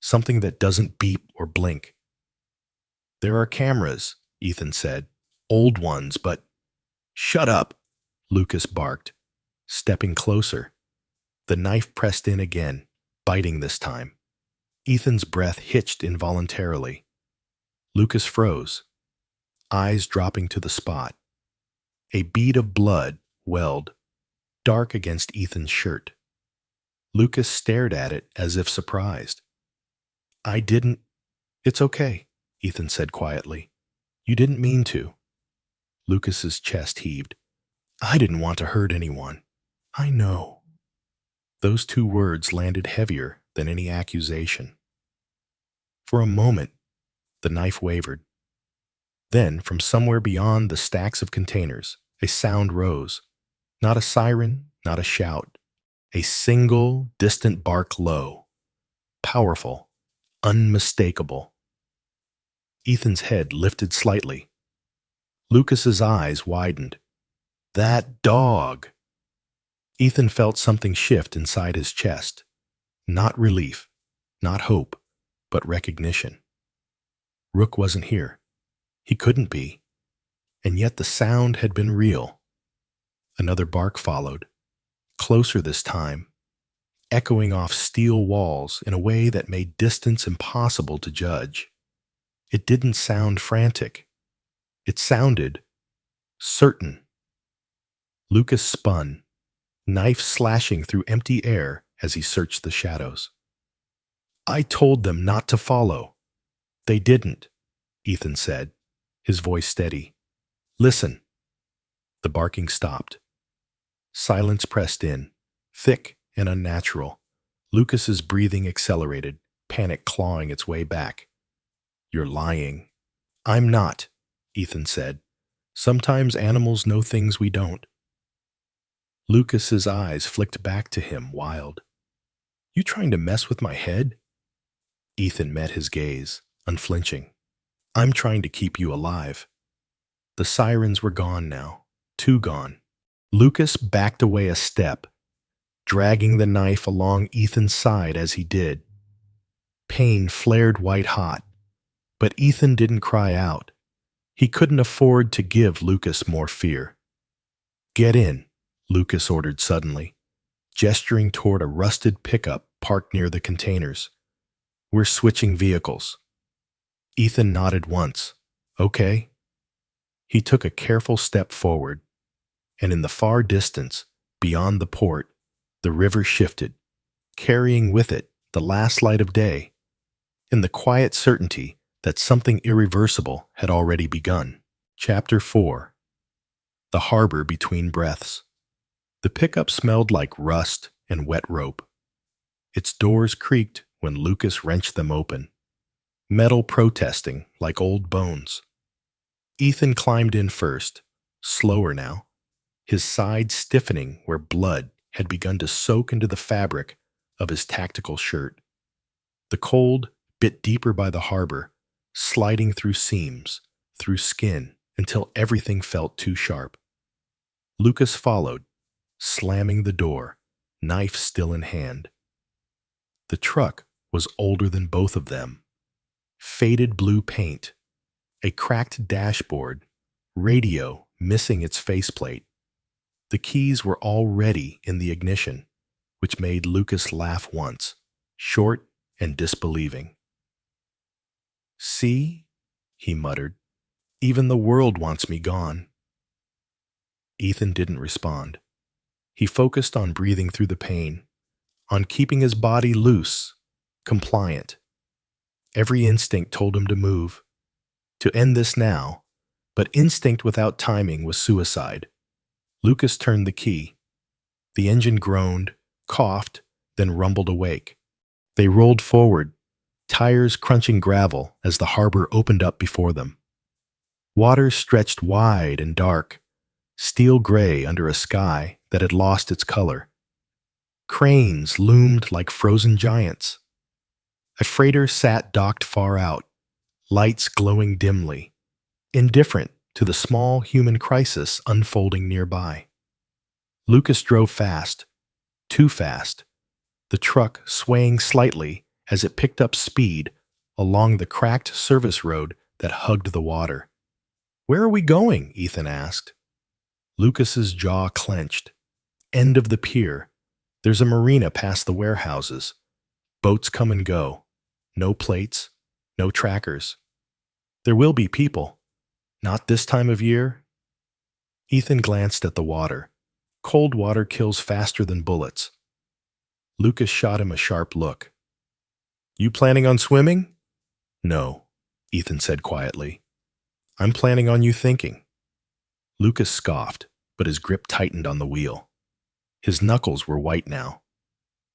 something that doesn't beep or blink." "There are cameras," Ethan said. "Old ones, but—" "Shut up," Lucas barked, stepping closer. The knife pressed in again, biting this time. Ethan's breath hitched involuntarily. Lucas froze, eyes dropping to the spot. A bead of blood welled, dark against Ethan's shirt. Lucas stared at it as if surprised. "I didn't—" "It's okay," Ethan said quietly. "You didn't mean to." Lucas's chest heaved. "I didn't want to hurt anyone." "I know." Those two words landed heavier than any accusation. For a moment, the knife wavered. Then, from somewhere beyond the stacks of containers, a sound rose. Not a siren, not a shout. A single, distant bark low. Powerful, unmistakable. Ethan's head lifted slightly. Lucas's eyes widened. "That dog!" Ethan felt something shift inside his chest. Not relief, not hope, but recognition. Rook wasn't here. He couldn't be. And yet the sound had been real. Another bark followed, closer this time, echoing off steel walls in a way that made distance impossible to judge. It didn't sound frantic. It sounded certain. Lucas spun, knife slashing through empty air as he searched the shadows. "I told them not to follow." "They didn't," Ethan said, his voice steady. "Listen." The barking stopped. Silence pressed in, thick and unnatural. Lucas's breathing accelerated, panic clawing its way back. "You're lying." "I'm not," Ethan said. "Sometimes animals know things we don't." Lucas's eyes flicked back to him, wild. "You trying to mess with my head?" Ethan met his gaze, unflinching. "I'm trying to keep you alive." The sirens were gone now, too gone. Lucas backed away a step, dragging the knife along Ethan's side as he did. Pain flared white-hot, but Ethan didn't cry out. He couldn't afford to give Lucas more fear. "Get in," Lucas ordered suddenly, gesturing toward a rusted pickup parked near the containers. "We're switching vehicles." Ethan nodded once. "Okay." He took a careful step forward, and in the far distance, beyond the port, the river shifted, carrying with it the last light of day, in the quiet certainty that something irreversible had already begun. Chapter 4. The Harbor Between Breaths. The pickup smelled like rust and wet rope. Its doors creaked when Lucas wrenched them open, metal protesting like old bones. Ethan climbed in first, slower now, his side stiffening where blood had begun to soak into the fabric of his tactical shirt. The cold bit deeper by the harbor, sliding through seams, through skin, until everything felt too sharp. Lucas followed, slamming the door, knife still in hand. The truck was older than both of them. Faded blue paint, a cracked dashboard, radio missing its faceplate. The keys were already in the ignition, which made Lucas laugh once, short and disbelieving. "See?" he muttered. "Even the world wants me gone." Ethan didn't respond. He focused on breathing through the pain, on keeping his body loose, compliant. Every instinct told him to move, to end this now, but instinct without timing was suicide. Lucas turned the key. The engine groaned, coughed, then rumbled awake. They rolled forward, tires crunching gravel as the harbor opened up before them. Water stretched wide and dark, steel gray under a sky that had lost its color. Cranes loomed like frozen giants. A freighter sat docked far out, lights glowing dimly, indifferent to the small human crisis unfolding nearby. Lucas drove fast, too fast, the truck swaying slightly as it picked up speed along the cracked service road that hugged the water. "Where are we going?" Ethan asked. Lucas's jaw clenched. "End of the pier. There's a marina past the warehouses. Boats come and go. No plates, no trackers. There will be people. Not this time of year." Ethan glanced at the water. Cold water kills faster than bullets. Lucas shot him a sharp look. "You planning on swimming?" "No," Ethan said quietly. "I'm planning on you thinking." Lucas scoffed, but his grip tightened on the wheel. His knuckles were white now.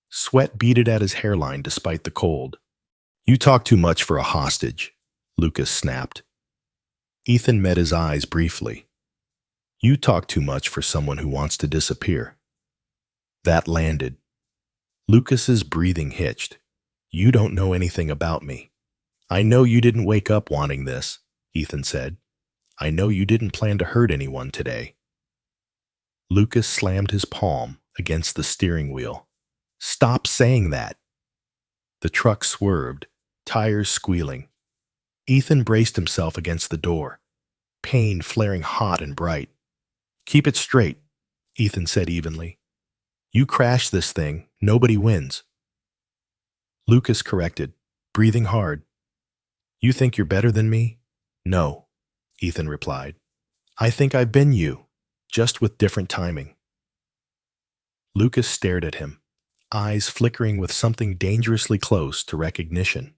Sweat beaded at his hairline despite the cold. "You talk too much for a hostage," Lucas snapped. Ethan met his eyes briefly. "You talk too much for someone who wants to disappear." That landed. Lucas's breathing hitched. "You don't know anything about me." "I know you didn't wake up wanting this," Ethan said. "I know you didn't plan to hurt anyone today." Lucas slammed his palm against the steering wheel. "Stop saying that." The truck swerved, tires squealing. Ethan braced himself against the door, pain flaring hot and bright. "Keep it straight," Ethan said evenly. "You crash this thing, nobody wins." Lucas corrected, breathing hard. "You think you're better than me?" "No," Ethan replied. "I think I've been you, just with different timing." Lucas stared at him, eyes flickering with something dangerously close to recognition.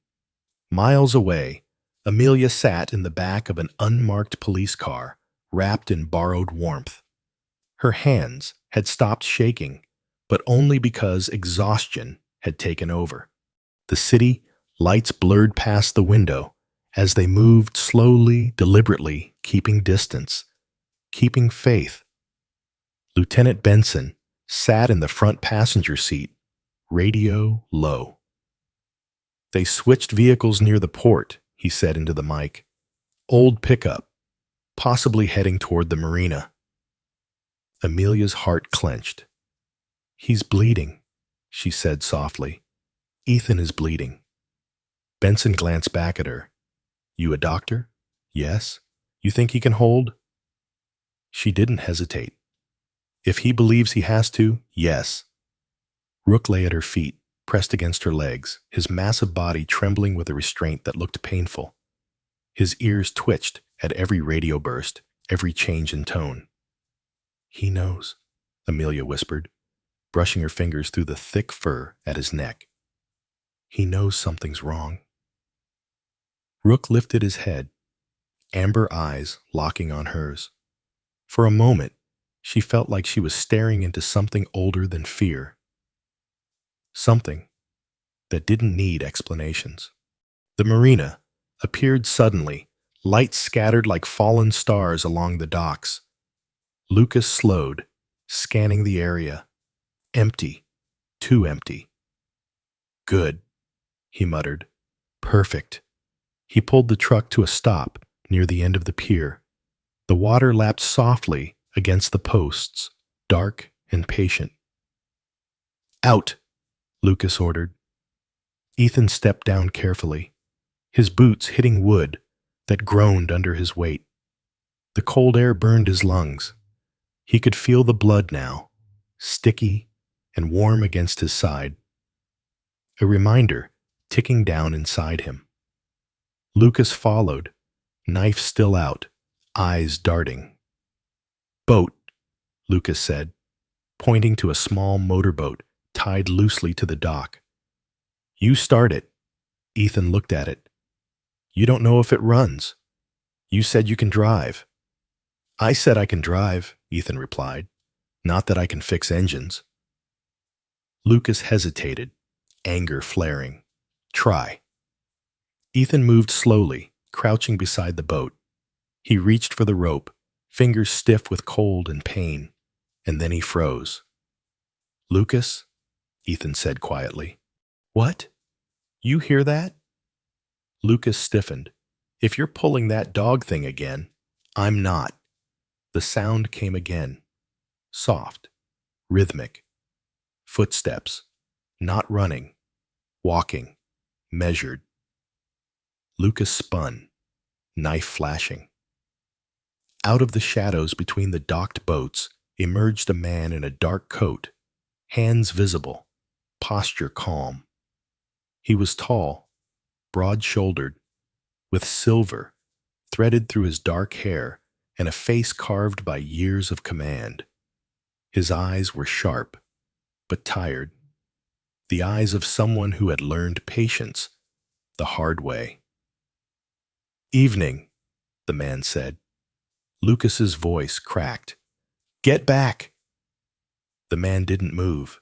Miles away, Amelia sat in the back of an unmarked police car, wrapped in borrowed warmth. Her hands had stopped shaking, but only because exhaustion had taken over. The city, lights blurred past the window as they moved slowly, deliberately, keeping distance, keeping faith. Lieutenant Benson sat in the front passenger seat, radio low. "They switched vehicles near the port," he said into the mic. "Old pickup, possibly heading toward the marina." Amelia's heart clenched. "He's bleeding," she said softly. "Ethan is bleeding." Benson glanced back at her. "You a doctor?" "Yes." "You think he can hold?" She didn't hesitate. "If he believes he has to, yes." Rook lay at her feet, pressed against her legs, his massive body trembling with a restraint that looked painful. His ears twitched at every radio burst, every change in tone. "He knows," Amelia whispered, brushing her fingers through the thick fur at his neck. "He knows something's wrong." Rook lifted his head, amber eyes locking on hers. For a moment, she felt like she was staring into something older than fear. Something that didn't need explanations. The marina appeared suddenly, lights scattered like fallen stars along the docks. Lucas slowed, scanning the area. Empty, too empty. "Good," he muttered. "Perfect." He pulled the truck to a stop near the end of the pier. The water lapped softly against the posts, dark and patient. "Out," Lucas ordered. Ethan stepped down carefully, his boots hitting wood that groaned under his weight. The cold air burned his lungs. He could feel the blood now, sticky and warm against his side. A reminder ticking down inside him. Lucas followed, knife still out, eyes darting. "Boat," Lucas said, pointing to a small motorboat tied loosely to the dock. "You start it." Ethan looked at it. "You don't know if it runs. You said you can drive." "I said I can drive," Ethan replied. "Not that I can fix engines." Lucas hesitated, anger flaring. Try. Ethan moved slowly, crouching beside the boat. He reached for the rope, fingers stiff with cold and pain, and then he froze. Lucas, Ethan said quietly. What? You hear that? Lucas stiffened. If you're pulling that dog thing again, I'm not. The sound came again. Soft, rhythmic. Footsteps. Not running. Walking. Measured. Lucas spun, knife flashing. Out of the shadows between the docked boats emerged a man in a dark coat, hands visible, posture calm. He was tall, broad-shouldered, with silver threaded through his dark hair and a face carved by years of command. His eyes were sharp, but tired, the eyes of someone who had learned patience the hard way. Evening, the man said. Lucas's voice cracked. Get back! The man didn't move.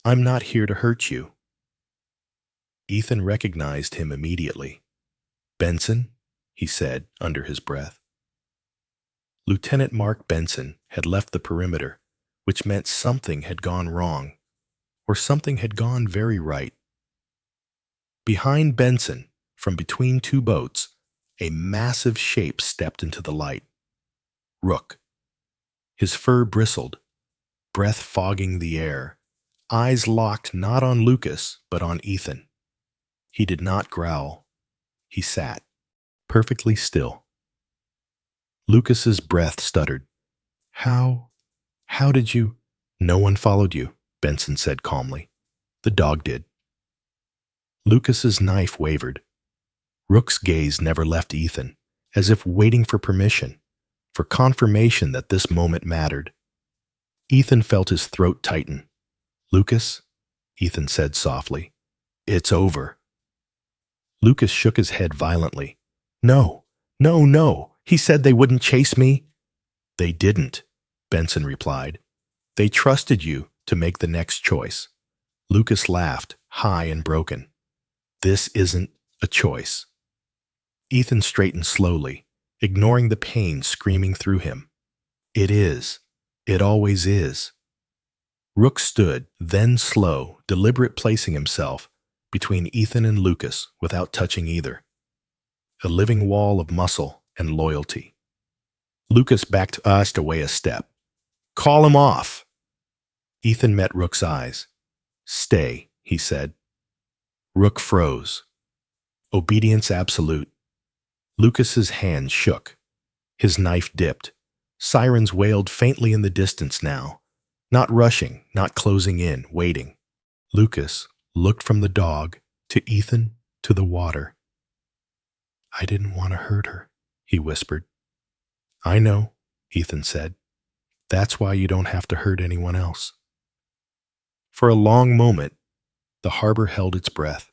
I'm not here to hurt you. Ethan recognized him immediately. Benson, he said under his breath. Lieutenant Mark Benson had left the perimeter, which meant something had gone wrong, or something had gone very right. Behind Benson, from between two boats, a massive shape stepped into the light. Rook. His fur bristled, breath fogging the air, eyes locked not on Lucas, but on Ethan. He did not growl. He sat, perfectly still. Lucas's breath stuttered. How did you? No one followed you, Benson said calmly. The dog did. Lucas's knife wavered. Rook's gaze never left Ethan, as if waiting for permission, for confirmation that this moment mattered. Ethan felt his throat tighten. Lucas, Ethan said softly, it's over. Lucas shook his head violently. No, no, no. He said they wouldn't chase me. They didn't, Benson replied. They trusted you to make the next choice. Lucas laughed, high and broken. This isn't a choice. Ethan straightened slowly, ignoring the pain screaming through him. It is. It always is. Rook stood, then slow, deliberate placing himself between Ethan and Lucas without touching either. A living wall of muscle and loyalty. Lucas backed us away a step. Call him off! Ethan met Rook's eyes. Stay, he said. Rook froze. Obedience absolute. Lucas's hand shook. His knife dipped. Sirens wailed faintly in the distance now. Not rushing, not closing in, waiting. Lucas looked from the dog to Ethan to the water. I didn't want to hurt her, he whispered. I know, Ethan said. That's why you don't have to hurt anyone else. For a long moment, the harbor held its breath.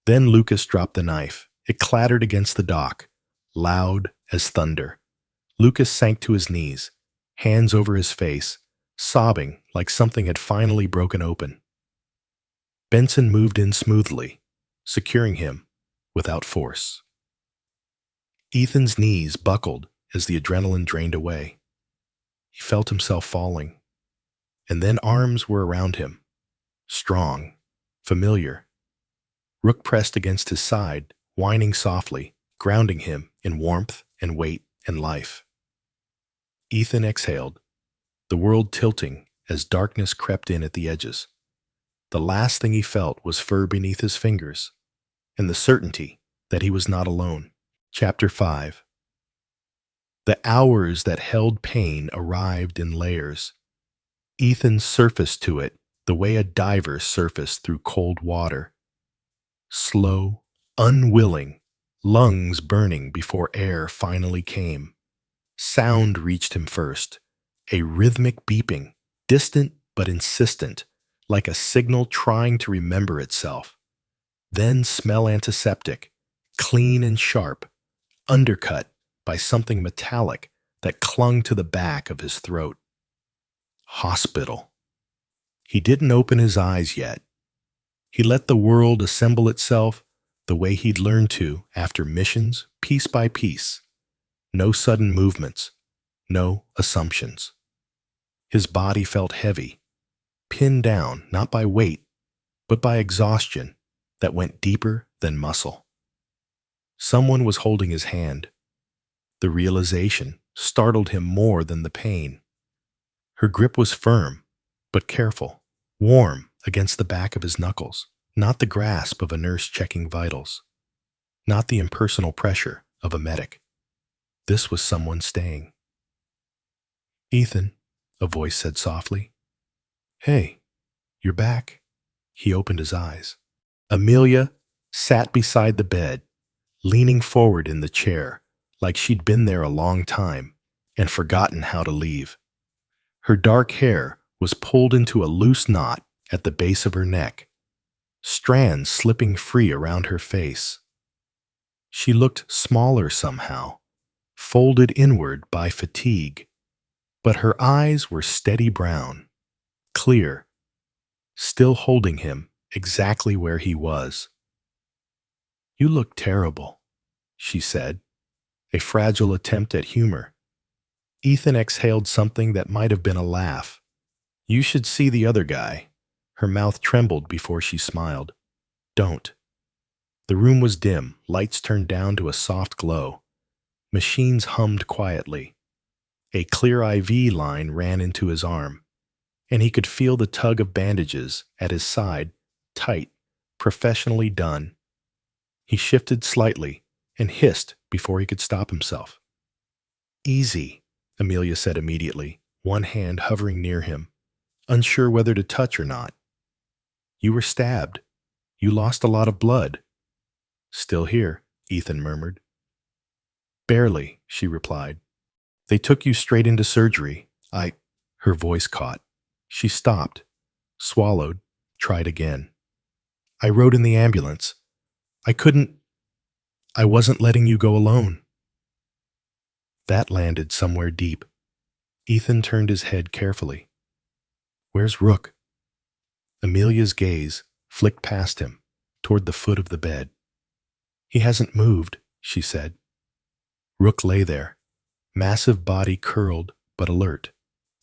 Then Lucas dropped the knife. It clattered against the dock, loud as thunder. Lucas sank to his knees, hands over his face, sobbing like something had finally broken open. Benson moved in smoothly, securing him without force. Ethan's knees buckled as the adrenaline drained away. He felt himself falling, and then arms were around him, strong, familiar. Rook pressed against his side, whining softly, grounding him in warmth and weight and life. Ethan exhaled, the world tilting as darkness crept in at the edges. The last thing he felt was fur beneath his fingers, and the certainty that he was not alone. Chapter 5. The hours that held pain arrived in layers. Ethan surfaced to it the way a diver surfaced through cold water. Slow, unwilling, lungs burning before air finally came. Sound reached him first, a rhythmic beeping, distant but insistent, like a signal trying to remember itself. Then smell antiseptic, clean and sharp, undercut by something metallic that clung to the back of his throat. Hospital. He didn't open his eyes yet. He let the world assemble itself the way he'd learned to after missions, piece by piece. No sudden movements, no assumptions. His body felt heavy, pinned down not by weight, but by exhaustion that went deeper than muscle. Someone was holding his hand. The realization startled him more than the pain. Her grip was firm, but careful, warm against the back of his knuckles, not the grasp of a nurse checking vitals, not the impersonal pressure of a medic. This was someone staying. "Ethan," a voice said softly. "Hey, you're back." He opened his eyes. Amelia sat beside the bed, leaning forward in the chair, like she'd been there a long time and forgotten how to leave. Her dark hair was pulled into a loose knot at the base of her neck, strands slipping free around her face. She looked smaller somehow, folded inward by fatigue, but her eyes were steady brown, clear, still holding him exactly where he was. "You look terrible," she said, a fragile attempt at humor. Ethan exhaled something that might have been a laugh. "You should see the other guy." Her mouth trembled before she smiled. "Don't." The room was dim, lights turned down to a soft glow. Machines hummed quietly. A clear IV line ran into his arm, and he could feel the tug of bandages at his side, tight, professionally done. He shifted slightly and hissed before he could stop himself. "Easy," Amelia said immediately, one hand hovering near him, unsure whether to touch or not. "You were stabbed. You lost a lot of blood." "Still here," Ethan murmured. "Barely," she replied. "They took you straight into surgery. Her voice caught. She stopped, swallowed, tried again. "I rode in the ambulance. I wasn't letting you go alone." That landed somewhere deep. Ethan turned his head carefully. "Where's Rook?" Amelia's gaze flicked past him, toward the foot of the bed. "He hasn't moved," she said. Rook lay there, massive body curled but alert,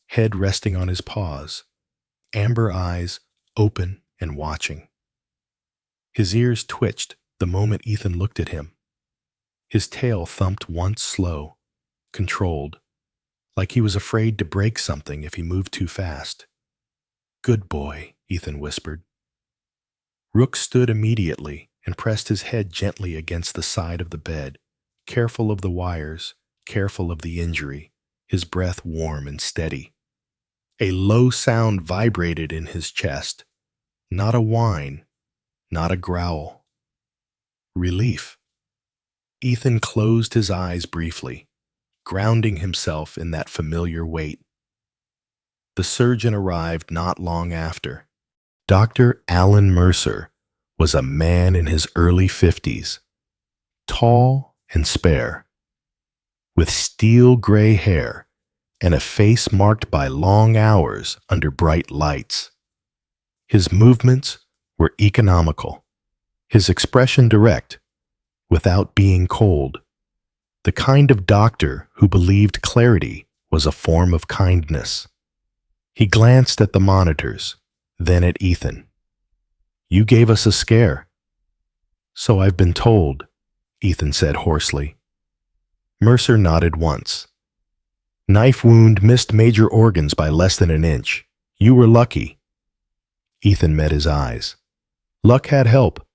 head resting on his paws, amber eyes open and watching. His ears twitched the moment Ethan looked at him. His tail thumped once slow, controlled, like he was afraid to break something if he moved too fast. "Good boy," Ethan whispered. Rook stood immediately and pressed his head gently against the side of the bed, careful of the wires, careful of the injury, his breath warm and steady. A low sound vibrated in his chest, not a whine, not a growl. Relief. Ethan closed his eyes briefly, grounding himself in that familiar weight. The surgeon arrived not long after. Dr. Alan Mercer was a man in his early 50s, tall and spare, with steel gray hair and a face marked by long hours under bright lights. His movements were economical, his expression direct, without being cold, the kind of doctor who believed clarity was a form of kindness. He glanced at the monitors, then at Ethan. "You gave us a scare." "So I've been told," Ethan said hoarsely. Mercer nodded once. "Knife wound missed major organs by less than an inch. You were lucky." Ethan met his eyes. "Luck had help."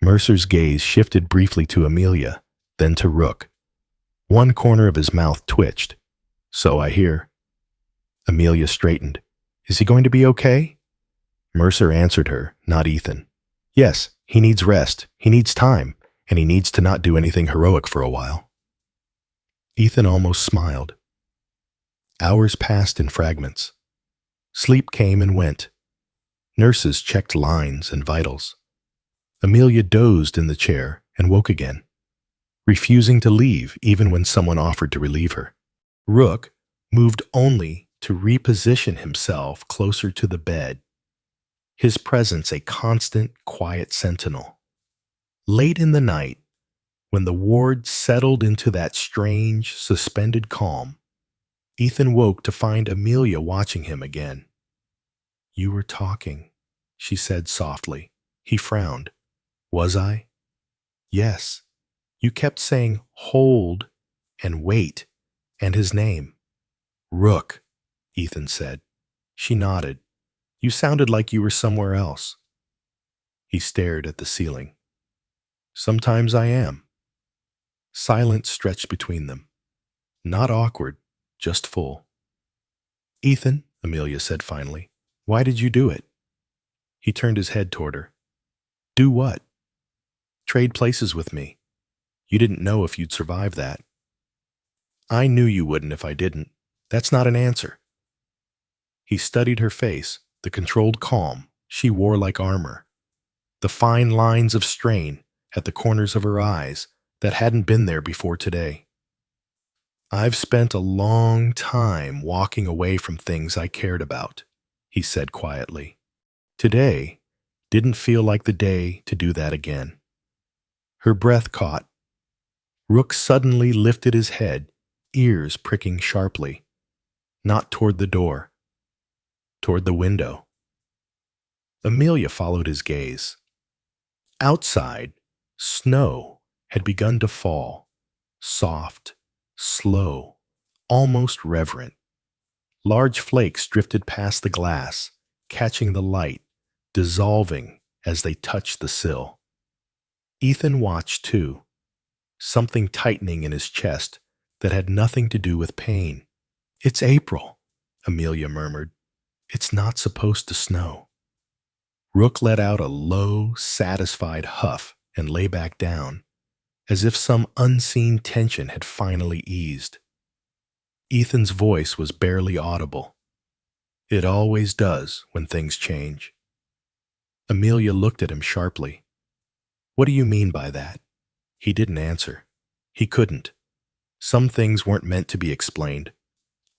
Mercer's gaze shifted briefly to Amelia, then to Rook. One corner of his mouth twitched. "So I hear." Amelia straightened. "Is he going to be okay?" Mercer answered her, not Ethan. "Yes, he needs rest, he needs time, and he needs to not do anything heroic for a while." Ethan almost smiled. Hours passed in fragments. Sleep came and went. Nurses checked lines and vitals. Amelia dozed in the chair and woke again, refusing to leave even when someone offered to relieve her. Rook moved only to reposition himself closer to the bed, his presence a constant, quiet sentinel. Late in the night, when the ward settled into that strange, suspended calm, Ethan woke to find Amelia watching him again. "You were talking," she said softly. He frowned. "Was I?" "Yes. You kept saying 'hold' and 'wait' and his name." "Rook," Ethan said. She nodded. "You sounded like you were somewhere else." He stared at the ceiling. "Sometimes I am." Silence stretched between them. Not awkward, just full. "Ethan," Amelia said finally, "why did you do it?" He turned his head toward her. "Do what?" "Trade places with me. You didn't know if you'd survive that." "I knew you wouldn't if I didn't. That's not an answer." He studied her face, the controlled calm she wore like armor, the fine lines of strain at the corners of her eyes that hadn't been there before today. "I've spent a long time walking away from things I cared about," he said quietly. Today didn't feel like the day to do that again. Her breath caught. Rook suddenly lifted his head, ears pricking sharply, not toward the door, toward the window. Amelia followed his gaze. Outside, snow had begun to fall, soft, slow, almost reverent. Large flakes drifted past the glass, catching the light, dissolving as they touched the sill. Ethan watched too, something tightening in his chest that had nothing to do with pain. "It's April," Amelia murmured. "It's not supposed to snow." Rook let out a low, satisfied huff and lay back down, as if some unseen tension had finally eased. Ethan's voice was barely audible. "It always does when things change." Amelia looked at him sharply. "What do you mean by that?" He didn't answer. He couldn't. Some things weren't meant to be explained,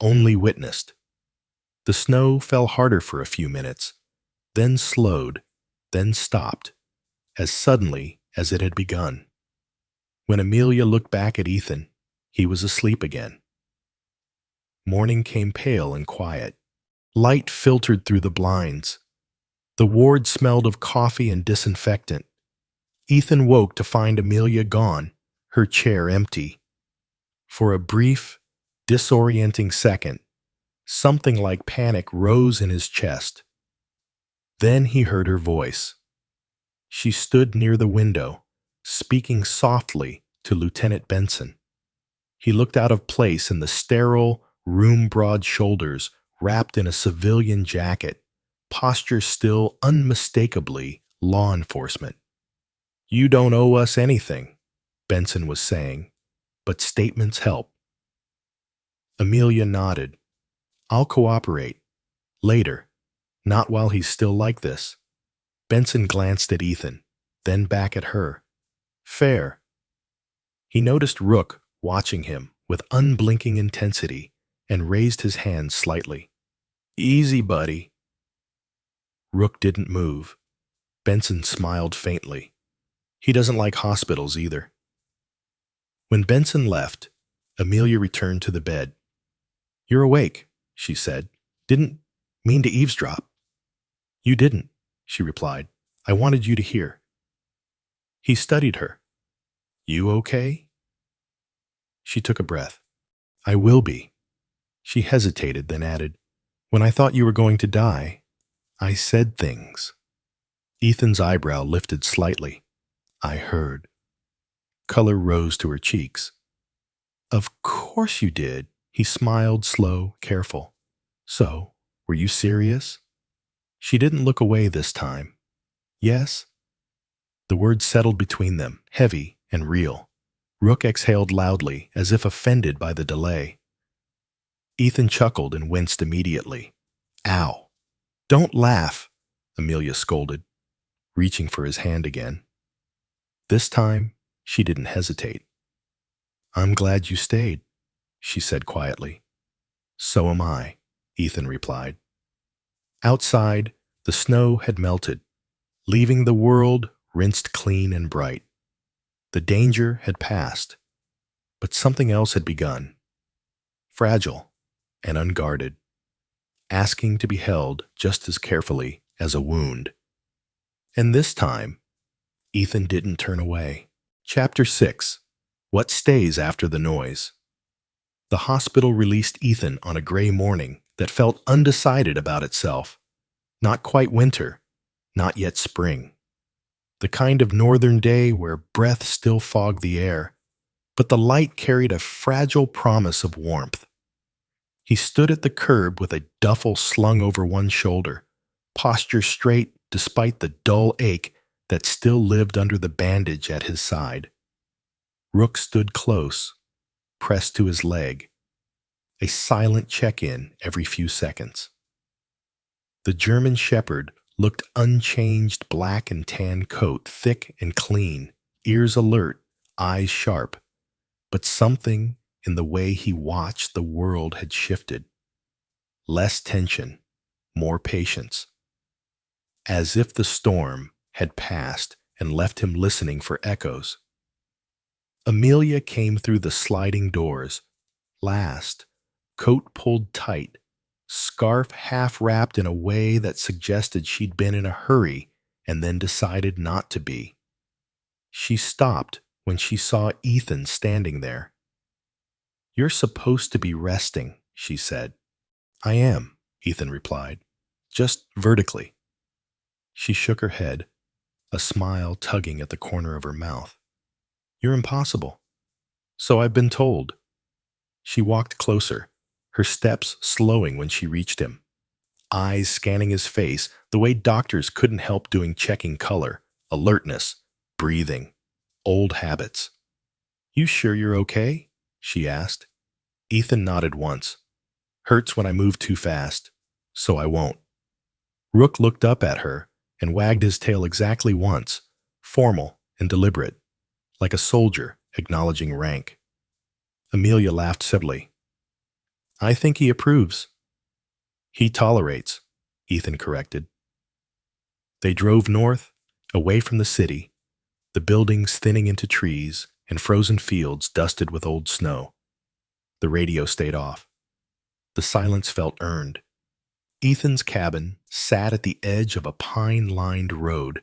only witnessed. The snow fell harder for a few minutes, then slowed, then stopped, as suddenly as it had begun. When Amelia looked back at Ethan, he was asleep again. Morning came pale and quiet. Light filtered through the blinds. The ward smelled of coffee and disinfectant. Ethan woke to find Amelia gone, her chair empty. For a brief, disorienting second, something like panic rose in his chest. Then he heard her voice. She stood near the window, speaking softly to Lieutenant Benson. He looked out of place in the sterile, room-broad shoulders wrapped in a civilian jacket, posture still unmistakably law enforcement. "You don't owe us anything," Benson was saying, "but statements help." Amelia nodded. "I'll cooperate. Later. Not while he's still like this." Benson glanced at Ethan, then back at her. "Fair." He noticed Rook watching him with unblinking intensity and raised his hand slightly. "Easy, buddy." Rook didn't move. Benson smiled faintly. He doesn't like hospitals either. When Benson left, Amelia returned to the bed. "You're awake," she said. "Didn't mean to eavesdrop." "You didn't," she replied. "I wanted you to hear." He studied her. "You okay?" She took a breath. "I will be." She hesitated, then added, "When I thought you were going to die, I said things." Ethan's eyebrow lifted slightly. "I heard." Color rose to her cheeks. "Of course you did." He smiled, slow, careful. "So, were you serious?" She didn't look away this time. "Yes?" The words settled between them, heavy and real. Rook exhaled loudly, as if offended by the delay. Ethan chuckled and winced immediately. "Ow." "Don't laugh," Amelia scolded, reaching for his hand again. This time, she didn't hesitate. "I'm glad you stayed," she said quietly. "So am I." Ethan replied. Outside, the snow had melted, leaving the world rinsed clean and bright. The danger had passed, but something else had begun, fragile and unguarded, asking to be held just as carefully as a wound. And this time, Ethan didn't turn away. Chapter 6. What Stays After the Noise. The hospital released Ethan on a gray morning that felt undecided about itself. Not quite winter, not yet spring. The kind of northern day where breath still fogged the air, but the light carried a fragile promise of warmth. He stood at the curb with a duffel slung over one shoulder, posture straight despite the dull ache that still lived under the bandage at his side. Rook stood close, pressed to his leg, a silent check-in every few seconds. The German shepherd looked unchanged, black and tan coat, thick and clean, ears alert, eyes sharp, but something in the way he watched the world had shifted. Less tension, more patience. As if the storm had passed and left him listening for echoes. Amelia came through the sliding doors, last, coat pulled tight, scarf half wrapped in a way that suggested she'd been in a hurry and then decided not to be. She stopped when she saw Ethan standing there. "You're supposed to be resting," she said. "I am," Ethan replied, "just vertically." She shook her head, a smile tugging at the corner of her mouth. "You're impossible." "So I've been told." She walked closer, her steps slowing when she reached him, eyes scanning his face the way doctors couldn't help doing, checking color, alertness, breathing, old habits. "You sure you're okay?" she asked. Ethan nodded once. "Hurts when I move too fast, so I won't." Rook looked up at her and wagged his tail exactly once, formal and deliberate, like a soldier acknowledging rank. Amelia laughed simply. "I think he approves." "He tolerates," Ethan corrected. They drove north, away from the city, the buildings thinning into trees and frozen fields dusted with old snow. The radio stayed off. The silence felt earned. Ethan's cabin sat at the edge of a pine-lined road,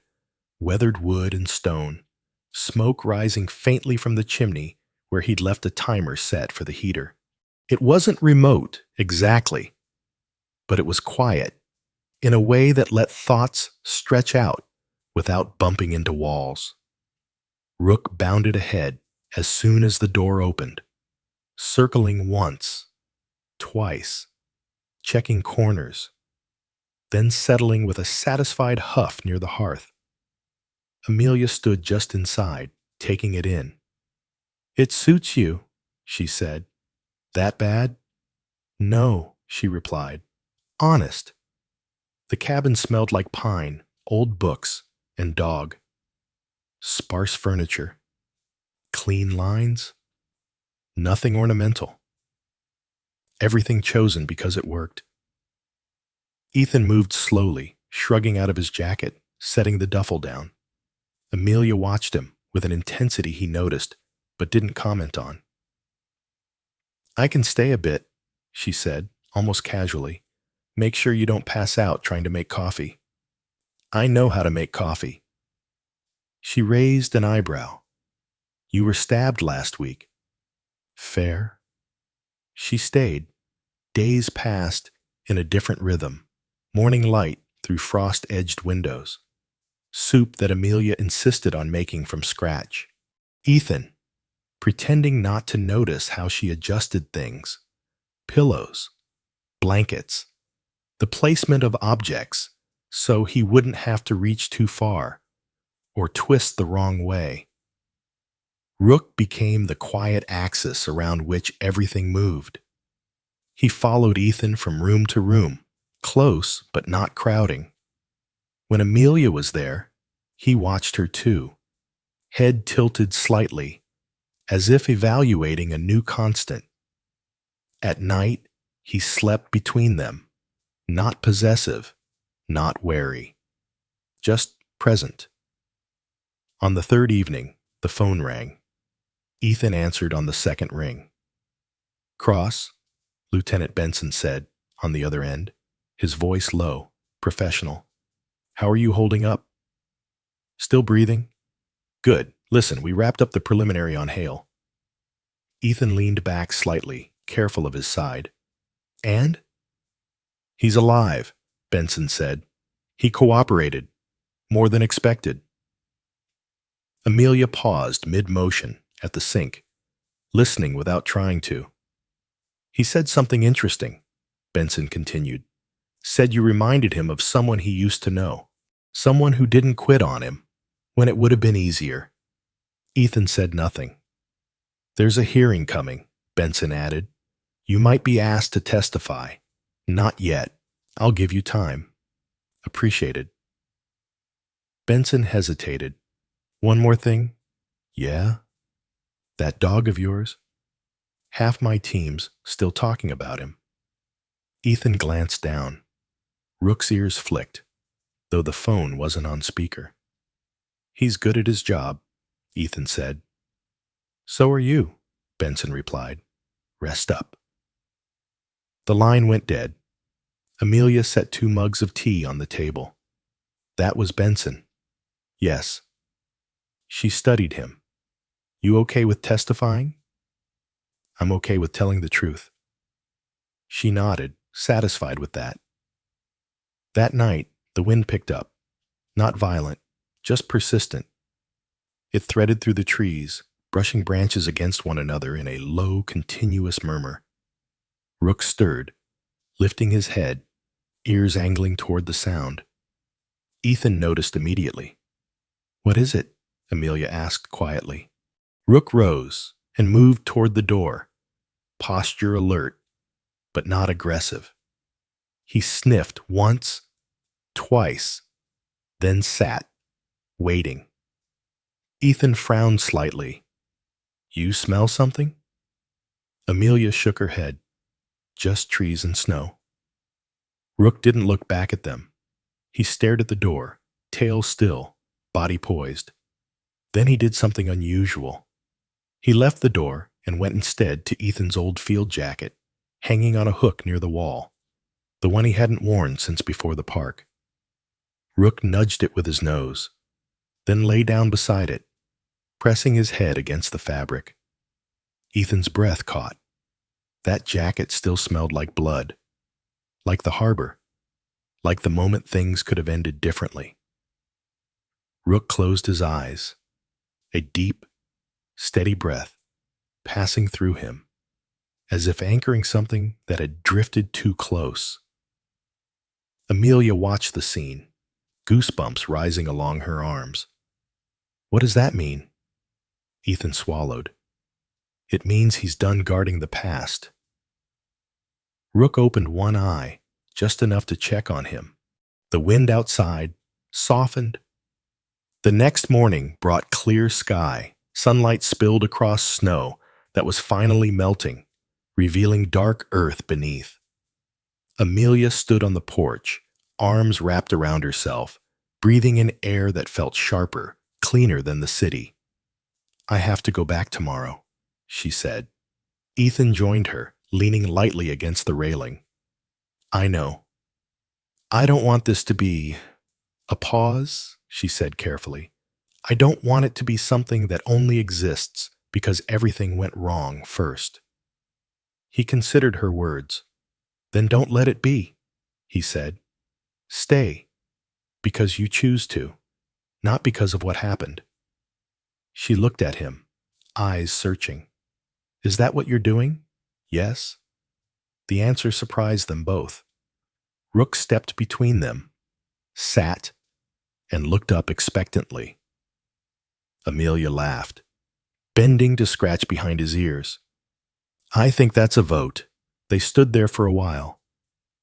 weathered wood and stone, smoke rising faintly from the chimney where he'd left a timer set for the heater. It wasn't remote, exactly, but it was quiet, in a way that let thoughts stretch out without bumping into walls. Rook bounded ahead as soon as the door opened, circling once, twice, checking corners, then settling with a satisfied huff near the hearth. Amelia stood just inside, taking it in. "It suits you," she said. "That bad?" "No," she replied. "Honest." The cabin smelled like pine, old books, and dog. Sparse furniture. Clean lines. Nothing ornamental. Everything chosen because it worked. Ethan moved slowly, shrugging out of his jacket, setting the duffel down. Amelia watched him with an intensity he noticed, but didn't comment on. "I can stay a bit," she said, almost casually. "Make sure you don't pass out trying to make coffee." "I know how to make coffee." She raised an eyebrow. "You were stabbed last week." "Fair." She stayed. Days passed in a different rhythm. Morning light through frost-edged windows. Soup that Amelia insisted on making from scratch. Ethan, pretending not to notice how she adjusted things. Pillows, blankets, the placement of objects so he wouldn't have to reach too far or twist the wrong way. Rook became the quiet axis around which everything moved. He followed Ethan from room to room, close but not crowding. When Amelia was there, he watched her too, head tilted slightly, as if evaluating a new constant. At night, he slept between them, Not possessive, not wary, just present. On the third evening, the phone rang. Ethan answered on the second ring. "Cross," Lieutenant Benson said on the other end, his voice low, professional. "How are you holding up? Still breathing? Good. Listen, we wrapped up the preliminary on Hale." Ethan leaned back slightly, careful of his side. "And?" "He's alive," Benson said. "He cooperated. More than expected." Amelia paused mid-motion at the sink, listening without trying to. "He said something interesting," Benson continued. "Said you reminded him of someone he used to know. Someone who didn't quit on him when it would have been easier." Ethan said nothing. "There's a hearing coming," Benson added. "You might be asked to testify." "Not yet. I'll give you time." "Appreciated." Benson hesitated. "One more thing." "Yeah?" "That dog of yours? Half my team's still talking about him." Ethan glanced down. Rook's ears flicked, though the phone wasn't on speaker. "He's good at his job," Ethan said. "So are you," Benson replied. "Rest up." The line went dead. Amelia set 2 mugs of tea on the table. That was Benson. "Yes." She studied him. "You okay with testifying?" "I'm okay with telling the truth." She nodded, satisfied with that. That night, the wind picked up. Not violent, just persistent. It threaded through the trees, brushing branches against one another in a low, continuous murmur. Rook stirred, lifting his head, ears angling toward the sound. Ethan noticed immediately. "What is it?" Amelia asked quietly. Rook rose and moved toward the door, posture alert, but not aggressive. He sniffed once, twice, then sat, waiting. Ethan frowned slightly. "You smell something?" Amelia shook her head. "Just trees and snow." Rook didn't look back at them. He stared at the door, tail still, body poised. Then he did something unusual. He left the door and went instead to Ethan's old field jacket, hanging on a hook near the wall, the one he hadn't worn since before the park. Rook nudged it with his nose, then lay down beside it, pressing his head against the fabric. Ethan's breath caught. That jacket still smelled like blood, like the harbor, like the moment things could have ended differently. Rook closed his eyes, a deep, steady breath passing through him, as if anchoring something that had drifted too close. Amelia watched the scene, goosebumps rising along her arms. "What does that mean?" Ethan swallowed. "It means he's done guarding the past." Rook opened one eye, just enough to check on him. The wind outside softened. The next morning brought clear sky. Sunlight spilled across snow that was finally melting, revealing dark earth beneath. Amelia stood on the porch, arms wrapped around herself, breathing in air that felt sharper, cleaner than the city. "I have to go back tomorrow," she said. Ethan joined her, leaning lightly against the railing. "I know. I don't want this to be a pause," she said carefully. "I don't want it to be something that only exists because everything went wrong first." He considered her words. "Then don't let it be," he said. "Stay, because you choose to, not because of what happened." She looked at him, eyes searching. "Is that what you're doing?" "Yes." The answer surprised them both. Rook stepped between them, sat, and looked up expectantly. Amelia laughed, bending to scratch behind his ears. "I think that's a vote." They stood there for a while,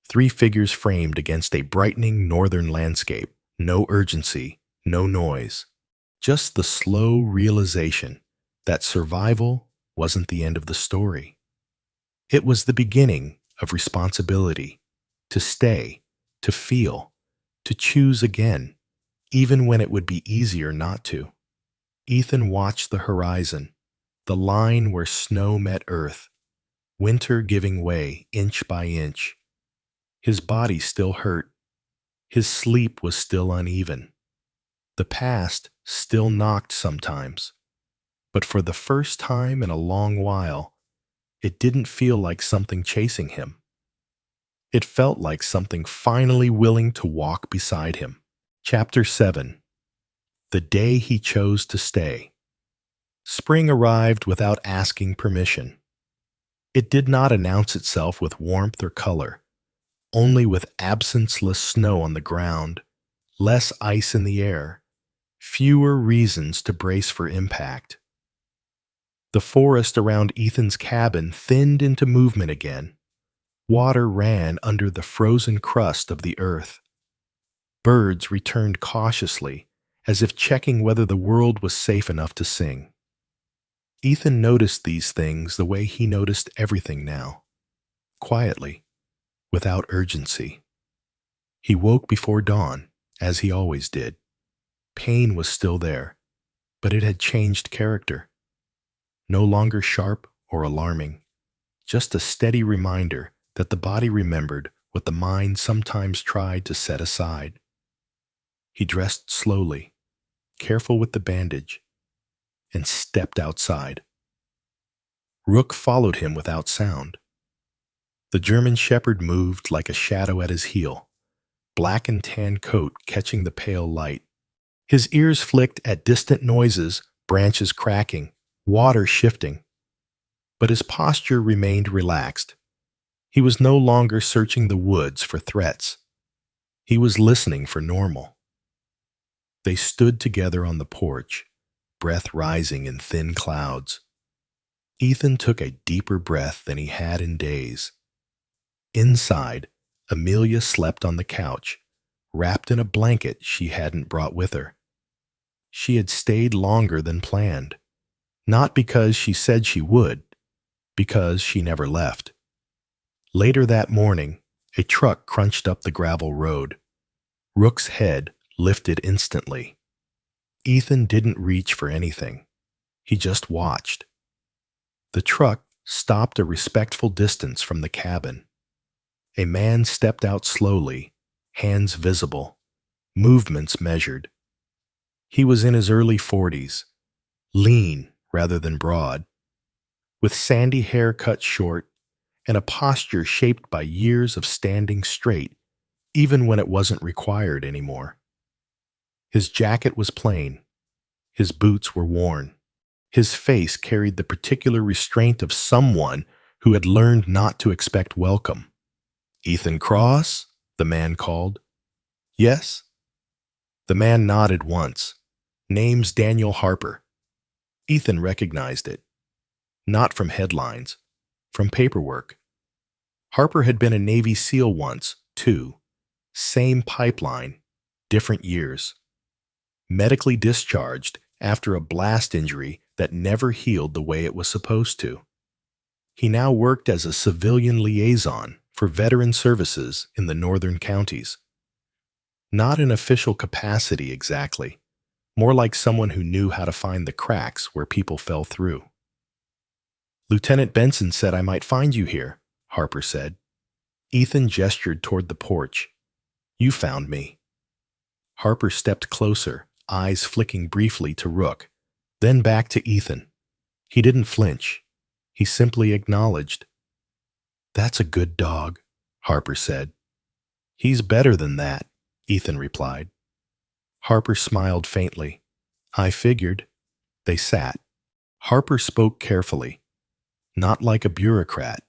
3 figures framed against a brightening northern landscape. No urgency, no noise, just the slow realization that survival wasn't the end of the story. It was the beginning of responsibility. to stay, to feel, to choose again, even when it would be easier not to. Ethan watched the horizon, the line where snow met earth, winter giving way inch by inch. His body still hurt. His sleep was still uneven. The past still knocked sometimes. But for the first time in a long while, it didn't feel like something chasing him. It felt like something finally willing to walk beside him. Chapter 7. The Day He Chose to Stay. Spring arrived without asking permission. It did not announce itself with warmth or color, only with absence-less snow on the ground, less ice in the air, fewer reasons to brace for impact. The forest around Ethan's cabin thinned into movement again. Water ran under the frozen crust of the earth. Birds returned cautiously, as if checking whether the world was safe enough to sing. Ethan noticed these things the way he noticed everything now, quietly, without urgency. He woke before dawn, as he always did. Pain was still there, but it had changed character. No longer sharp or alarming, just a steady reminder that the body remembered what the mind sometimes tried to set aside. He dressed slowly, careful with the bandage, and stepped outside. Rook followed him without sound. The German shepherd moved like a shadow at his heel, black and tan coat catching the pale light. His ears flicked at distant noises, branches cracking, water shifting. But his posture remained relaxed. He was no longer searching the woods for threats. He was listening for normal. They stood together on the porch, breath rising in thin clouds. Ethan took a deeper breath than he had in days. Inside, Amelia slept on the couch, wrapped in a blanket she hadn't brought with her. She had stayed longer than planned, not because she said she would, because she never left. Later that morning, a truck crunched up the gravel road. Rook's head lifted instantly. Ethan didn't reach for anything. He just watched. The truck stopped a respectful distance from the cabin. A man stepped out slowly, hands visible, movements measured. He was in his early 40s, lean rather than broad, with sandy hair cut short and a posture shaped by years of standing straight, even when it wasn't required anymore. His jacket was plain. His boots were worn. His face carried the particular restraint of someone who had learned not to expect welcome. "Ethan Cross?" the man called. "Yes?" The man nodded once. "Name's Daniel Harper." Ethan recognized it. Not from headlines, from paperwork. Harper had been a Navy SEAL once, too. Same pipeline, different years. Medically discharged after a blast injury that never healed the way it was supposed to. He now worked as a civilian liaison for veteran services in the northern counties. Not in official capacity exactly, more like someone who knew how to find the cracks where people fell through. "Lieutenant Benson said I might find you here," Harper said. Ethan gestured toward the porch. "You found me." Harper stepped closer, eyes flicking briefly to Rook, then back to Ethan. He didn't flinch. He simply acknowledged. "That's a good dog," Harper said. "He's better than that," Ethan replied. Harper smiled faintly. "I figured." They sat. Harper spoke carefully, not like a bureaucrat,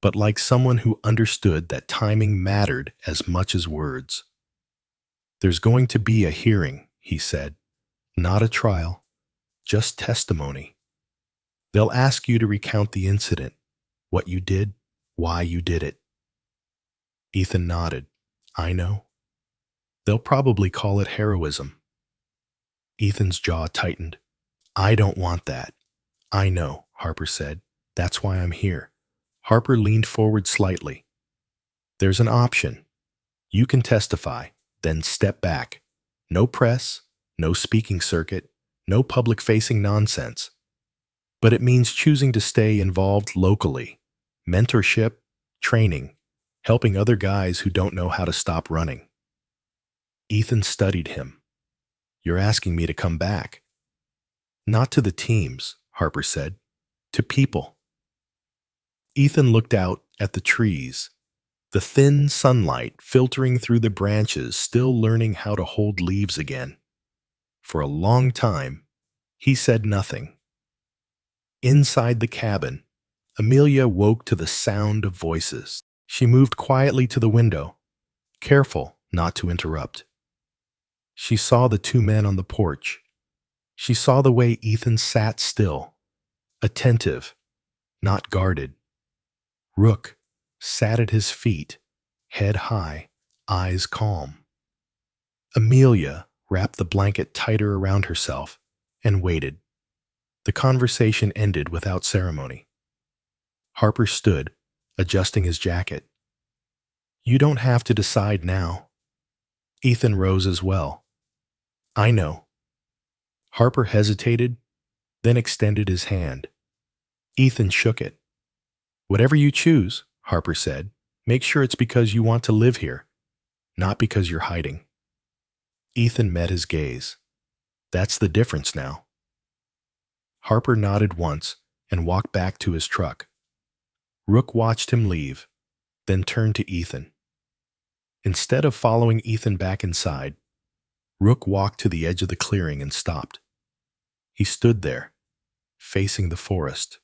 but like someone who understood that timing mattered as much as words. "There's going to be a hearing," he said. "Not a trial, just testimony. They'll ask you to recount the incident, what you did, why you did it." Ethan nodded. "I know." "They'll probably call it heroism." Ethan's jaw tightened. "I don't want that." "I know," Harper said. "That's why I'm here." Harper leaned forward slightly. There's an option. You can testify, then step back. No press, no speaking circuit, no public-facing nonsense. But it means choosing to stay involved locally. Mentorship, training, helping other guys who don't know how to stop running. Ethan studied him. You're asking me to come back. Not to the teams, Harper said. To people. Ethan looked out at the trees, the thin sunlight filtering through the branches, still learning how to hold leaves again. For a long time, he said nothing. Inside the cabin, Amelia woke to the sound of voices. She moved quietly to the window, careful not to interrupt. She saw the two men on the porch. She saw the way Ethan sat still, attentive, not guarded. Rook sat at his feet, head high, eyes calm. Amelia wrapped the blanket tighter around herself and waited. The conversation ended without ceremony. Harper stood, adjusting his jacket. You don't have to decide now. Ethan rose as well. I know. Harper hesitated, then extended his hand. Ethan shook it. Whatever you choose, Harper said, make sure it's because you want to live here, not because you're hiding. Ethan met his gaze. That's the difference now. Harper nodded once and walked back to his truck. Rook watched him leave, then turned to Ethan. Instead of following Ethan back inside, Rook walked to the edge of the clearing and stopped. He stood there, facing the forest.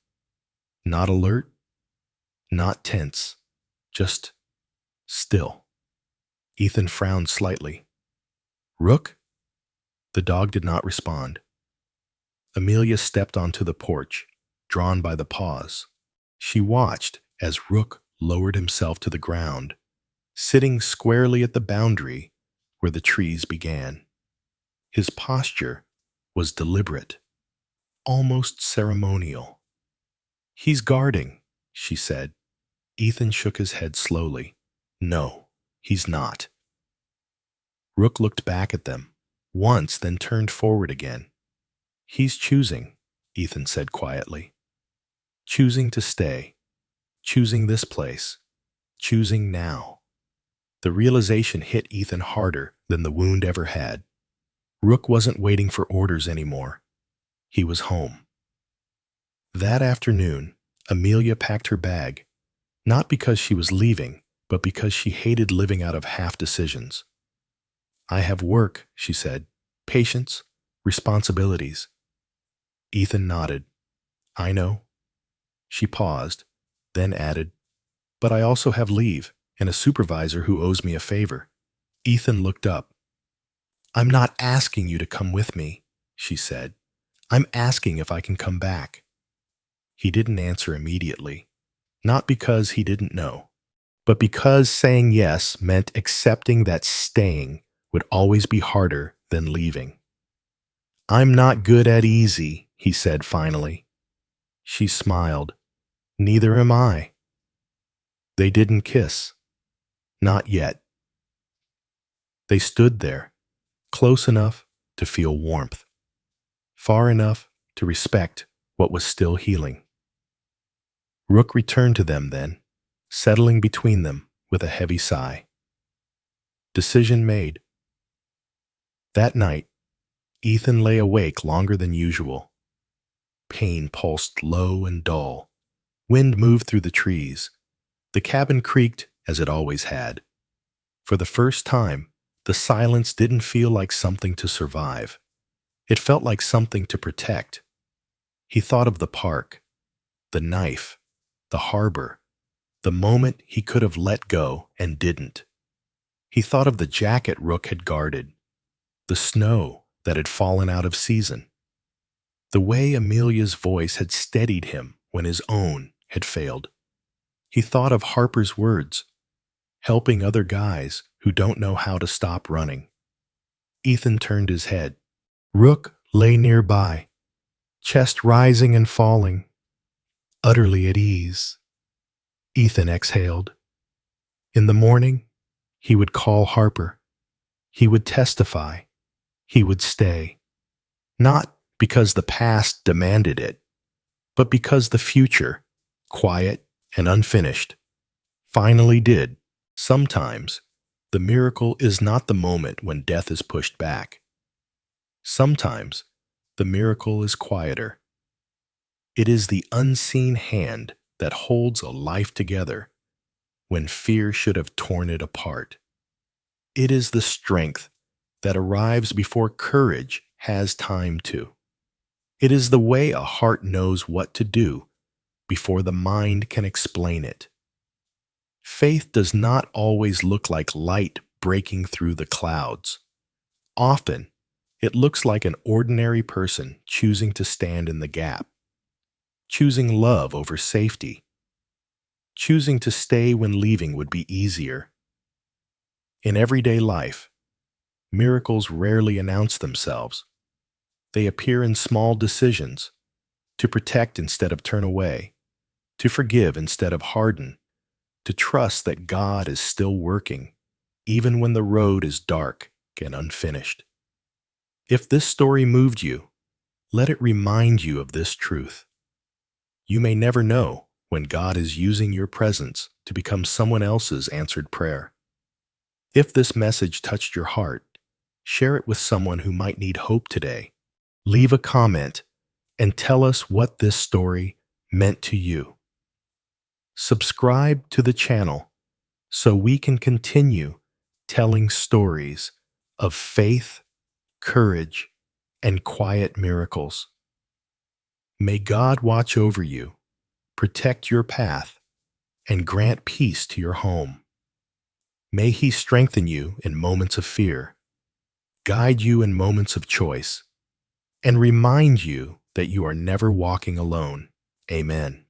Not alert, not tense, just still. Ethan frowned slightly. Rook? The dog did not respond. Amelia stepped onto the porch, drawn by the paws. She watched as Rook lowered himself to the ground, sitting squarely at the boundary where the trees began. His posture was deliberate, almost ceremonial. He's guarding, she said. Ethan shook his head slowly. No, he's not. Rook looked back at them, once, then turned forward again. He's choosing, Ethan said quietly. Choosing to stay. Choosing this place. Choosing now. The realization hit Ethan harder than the wound ever had. Rook wasn't waiting for orders anymore. He was home. That afternoon, Amelia packed her bag, not because she was leaving, but because she hated living out of half decisions. I have work, she said, patience, responsibilities. Ethan nodded. I know. She paused, then added, but I also have leave and a supervisor who owes me a favor. Ethan looked up. I'm not asking you to come with me, she said. I'm asking if I can come back. He didn't answer immediately, not because he didn't know, but because saying yes meant accepting that staying would always be harder than leaving. I'm not good at easy, he said finally. She smiled. Neither am I. They didn't kiss. Not yet. They stood there, close enough to feel warmth, far enough to respect what was still healing. Rook returned to them then, settling between them with a heavy sigh. Decision made. That night, Ethan lay awake longer than usual. Pain pulsed low and dull. Wind moved through the trees. The cabin creaked as it always had. For the first time, the silence didn't feel like something to survive. It felt like something to protect. He thought of the park, the knife, the harbor, the moment he could have let go and didn't. He thought of the jacket Rook had guarded, the snow that had fallen out of season, the way Amelia's voice had steadied him when his own had failed. He thought of Harper's words, helping other guys who don't know how to stop running. Ethan turned his head. Rook lay nearby, chest rising and falling, utterly at ease. Ethan exhaled. In the morning, he would call Harper. He would testify. He would stay. Not because the past demanded it, but because the future, quiet and unfinished, finally did. Sometimes, the miracle is not the moment when death is pushed back. Sometimes, the miracle is quieter. It is the unseen hand that holds a life together when fear should have torn it apart. It is the strength that arrives before courage has time to. It is the way a heart knows what to do before the mind can explain it. Faith does not always look like light breaking through the clouds. Often, it looks like an ordinary person choosing to stand in the gap, choosing love over safety, choosing to stay when leaving would be easier. In everyday life, miracles rarely announce themselves. They appear in small decisions: to protect instead of turn away, to forgive instead of harden, to trust that God is still working, even when the road is dark and unfinished. If this story moved you, let it remind you of this truth. You may never know when God is using your presence to become someone else's answered prayer. If this message touched your heart, share it with someone who might need hope today. Leave a comment and tell us what this story meant to you. Subscribe to the channel so we can continue telling stories of faith, courage, and quiet miracles. May God watch over you, protect your path, and grant peace to your home. May He strengthen you in moments of fear, guide you in moments of choice, and remind you that you are never walking alone. Amen.